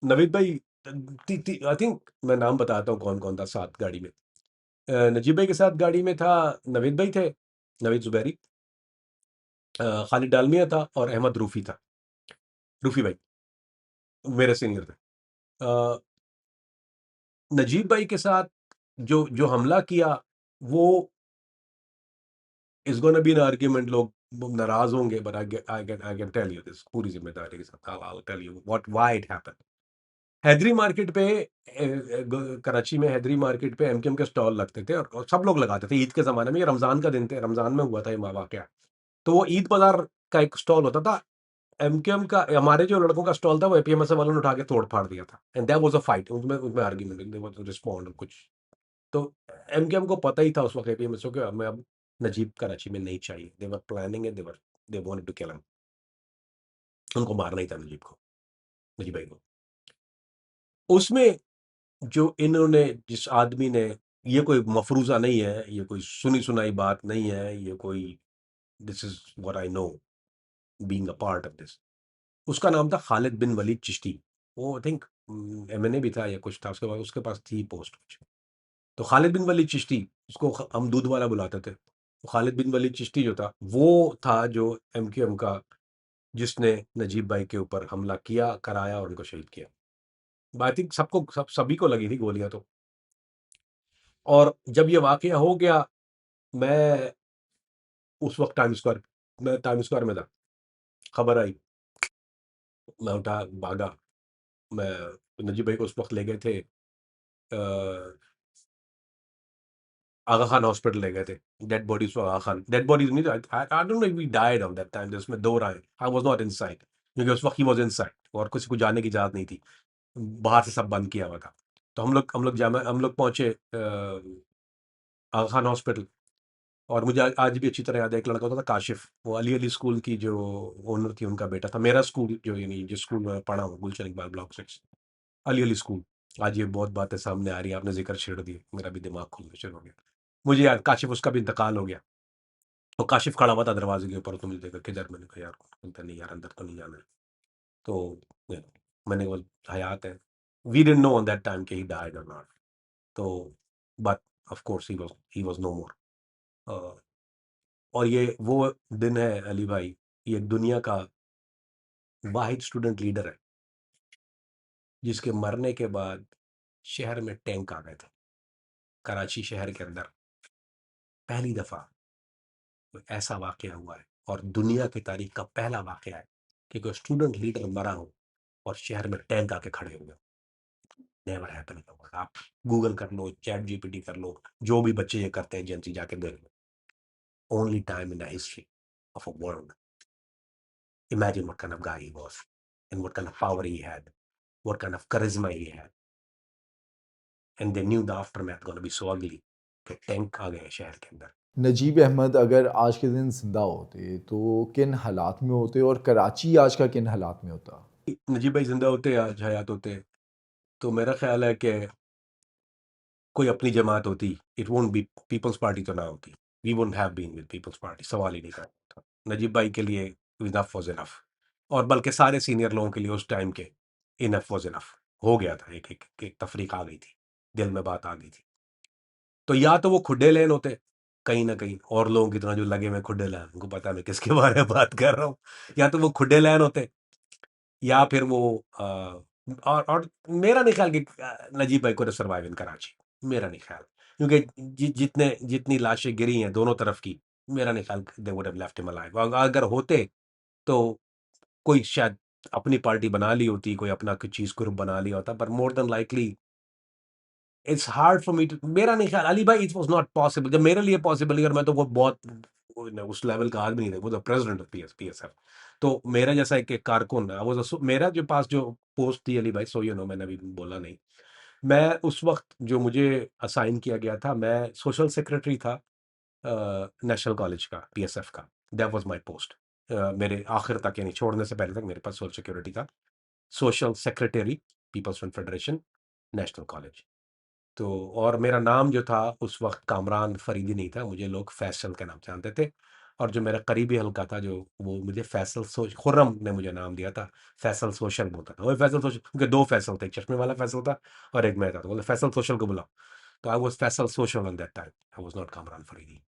नवीद भाई, आई थिंक मैं नाम बताता हूँ कौन कौन था साथ गाड़ी में। नजीब भाई के साथ गाड़ी में था, नवीद भाई थे, नवीद जुबैरी, खालिद डालमिया था और अहमद रूफी था। रूफी भाई मेरे सीनियर थे। अ, नजीब भाई के साथ जो जो हमला किया वो is gonna be an argument, लोग नाराज होंगे, but I can tell you this पूरी जिम्मेदारी के साथ, I tell you what why it happened. Haidri market पे कराची में हैदरी मार्केट पे एमकेएम के स्टॉल लगते थे और सब लोग लगाते थे। ईद के ज़माने में, ये रमज़ान का दिन थे, रमज़ान में हुआ था ये वाक़या। तो वो ईद बाज़ार का एक स्टॉल होता था, एमकेएम का, हमारे जो लड़कों का स्टॉल था वो एपीएमएस वालों ने उठा के तोड़-फाड़ दिया था and there was a fight, उसमें उसमें आर्गुमेंट, देयर वाज़ रिस्पॉन्ड कुछ। तो एमकेएम को पता ही था उस वक़्त एपीएमएस को कि हमें अब नजीब कराची में नहीं चाहिए। They were planning it, they wanted to kill him. उनको मारना ही था नजीब को, नजीब भाई को। उसमें जो इन्होंने, जिस आदमी ने, ये कोई मफरूज़ा नहीं है, ये कोई सुनी-सुनाई बात नहीं है, ये कोई, this is what I know being a part of this. उसका नाम था खालिद बिन वलीद चिश्ती। वो आई थिंक एमएनए भी था या कुछ था, उसके बाद उसके पास थी पोस्ट कुछ। तो खालिद बिन वलीद चिश्ती, उसको हम दूध वाला बुलाते थे। तो खालिद बिन वलीद चिश्ती जो था, वो था जो एमक्यूएम का, जिसने नजीब भाई के ऊपर हमला किया, कराया और उनको शहीद किया। आई थिंक सभी को लगी थी गोलियां तो। और जब ये वाकया हो गया, मैं उस वक्त टाइम स्क्वायर में था। खबर आई, मैं उठा, भागा। मैं, नजीब भाई को उस वक्त ले गए थे, आगा खान हॉस्पिटल ले गए थे। डेड बॉडीज को आगा खान, डेड बॉडीज नहीं, I don't know if we died on that time, जिसमें दो राय, आई वाज नॉट इनसाइड, क्योंकि उस वक्त ही वाज इनसाइड और किसी को जाने की इजाजत नहीं थी, बाहर से सब बंद किया हुआ था। तो हम लोग पहुंचे आगा खान हॉस्पिटल। और मुझे आज भी अच्छी तरह याद है, एक लड़का होता था काशिफ, वो अली अली स्कूल की जो ओनर थी उनका बेटा था। मेरा स्कूल जो, यानी जिस स्कूल में मैं पढ़ा हूँ, गुलशन इकबाल ब्लॉक 6, अली अली स्कूल। आज ये बहुत बातें सामने आ रही है, आपने जिक्र छेड़ दी, मेरा भी दिमाग खुलना शुरू हो गया। मुझे याद, काशिफ, उसका भी इंतकाल हो गया। तो काशिफ खड़ा हुआ था दरवाजे के ऊपर, तो मुझे देखा किधर, मैंने कहा यार, बोलता नहीं यार, अंदर तो नहीं जाना है। तो you know, मैंने वो हयात है, we didn't know on that time कि ही डाइड और नॉट। तो but of course he was no more. और ये वो दिन है अली भाई, ये दुनिया का वाहिद स्टूडेंट लीडर है जिसके मरने के बाद शहर में टैंक आ गए थे। कराची शहर के अंदर पहली दफा ऐसा वाकया हुआ है और दुनिया की तारीख का पहला वाकया है कि कोई स्टूडेंट लीडर मरा हो और शहर में टैंक आके खड़े हुए। Never happen in the world. आप गूगल कर लो, चैट जीपीटी कर लो, जो भी बच्चे ये करते हैं एजेंसी, जाके देख लो। Only time in the history of a world. Imagine what kind of guy he was and what kind of power he had, what kind of charisma he had. And they knew the aftermath going to be so ugly कि tank आ गए शहर के अंदर। नजीब अहमद अगर आज के दिन ज़िंदा होते तो किन हालात में होते और कराची आज का किन हालात में होता? नजीब भाई जिंदा होते, आज हयात होते, तो मेरा ख्याल है कि कोई अपनी जमात होती, it won't be people's party, तो ना होती। We won't have been with people's party, सवाल ही नहीं था। नजीब भाई के लिए इनफ वाज इनफ, और बल्कि सारे सीनियर लोगों के लिए उस टाइम के इनफ वाज इनफ हो गया था। एक तफरीक आ गई थी, दिल में बात आ गई थी। तो या तो वो खुडे लैन होते कहीं ना कहीं, और लोगों की तरह जो लगे में खुडे लैन, उनको पता मैं किसके बारे में बात कर रहा हूँ। या तो वो खुडे लैन होते, या फिर वो और मेरा नहीं ख्याल कि नजीब भाई को सरवाइव इन कराची, मेरा नहीं ख्याल, क्योंकि जितनी लाशें गिरी हैं दोनों तरफ की, मेरा नहीं ख्याल they would have left him alive. अगर होते तो कोई शायद अपनी पार्टी बना ली होती, कोई अपना कुछ चीज ग्रुप बना लिया होता, पर more than likely it's hard for me to, मेरा नहीं ख्याल अली भाई, इट वाज नॉट पॉसिबल। जब मेरे लिए पॉसिबल नहीं, और मैं तो वो बहुत उस लेवल का आदमी नहीं था, वो द प्रेसिडेंट ऑफ पीएसएफ। तो मेरा जैसा एक कारकुन आई वाज मेरा जो पास जो पोस्ट थी अली भाई, सो यू नो, मैंने अभी बोला नहीं, मैं उस वक्त जो मुझे असाइन किया गया था, मैं सोशल सेक्रेटरी था नेशनल कॉलेज का, पीएसएफ का। That was my post. मेरे आखिर तक, यानी छोड़ने से पहले तक मेरे पास सोशल सिक्योरिटी था, social secretary, people's front federation, national college. तो और मेरा नाम जो था उस वक्त कामरान फरीदी नहीं था, मुझे लोग फैसल के नाम से जानते थे। और जो मेरा करीबी हल्का था, जो वो मुझे फैसल खुर्रम ने मुझे नाम दिया था, फैसल सोशल बोलता था। वो फैसल सोशल, क्योंकि दो फैसल थे, एक चश्मे वाला फैसल था और एक मैं था, तो बोले फैसल सोशल को बुलाओ। तो I was Faisal social on that time, I was not Kamran Faridi.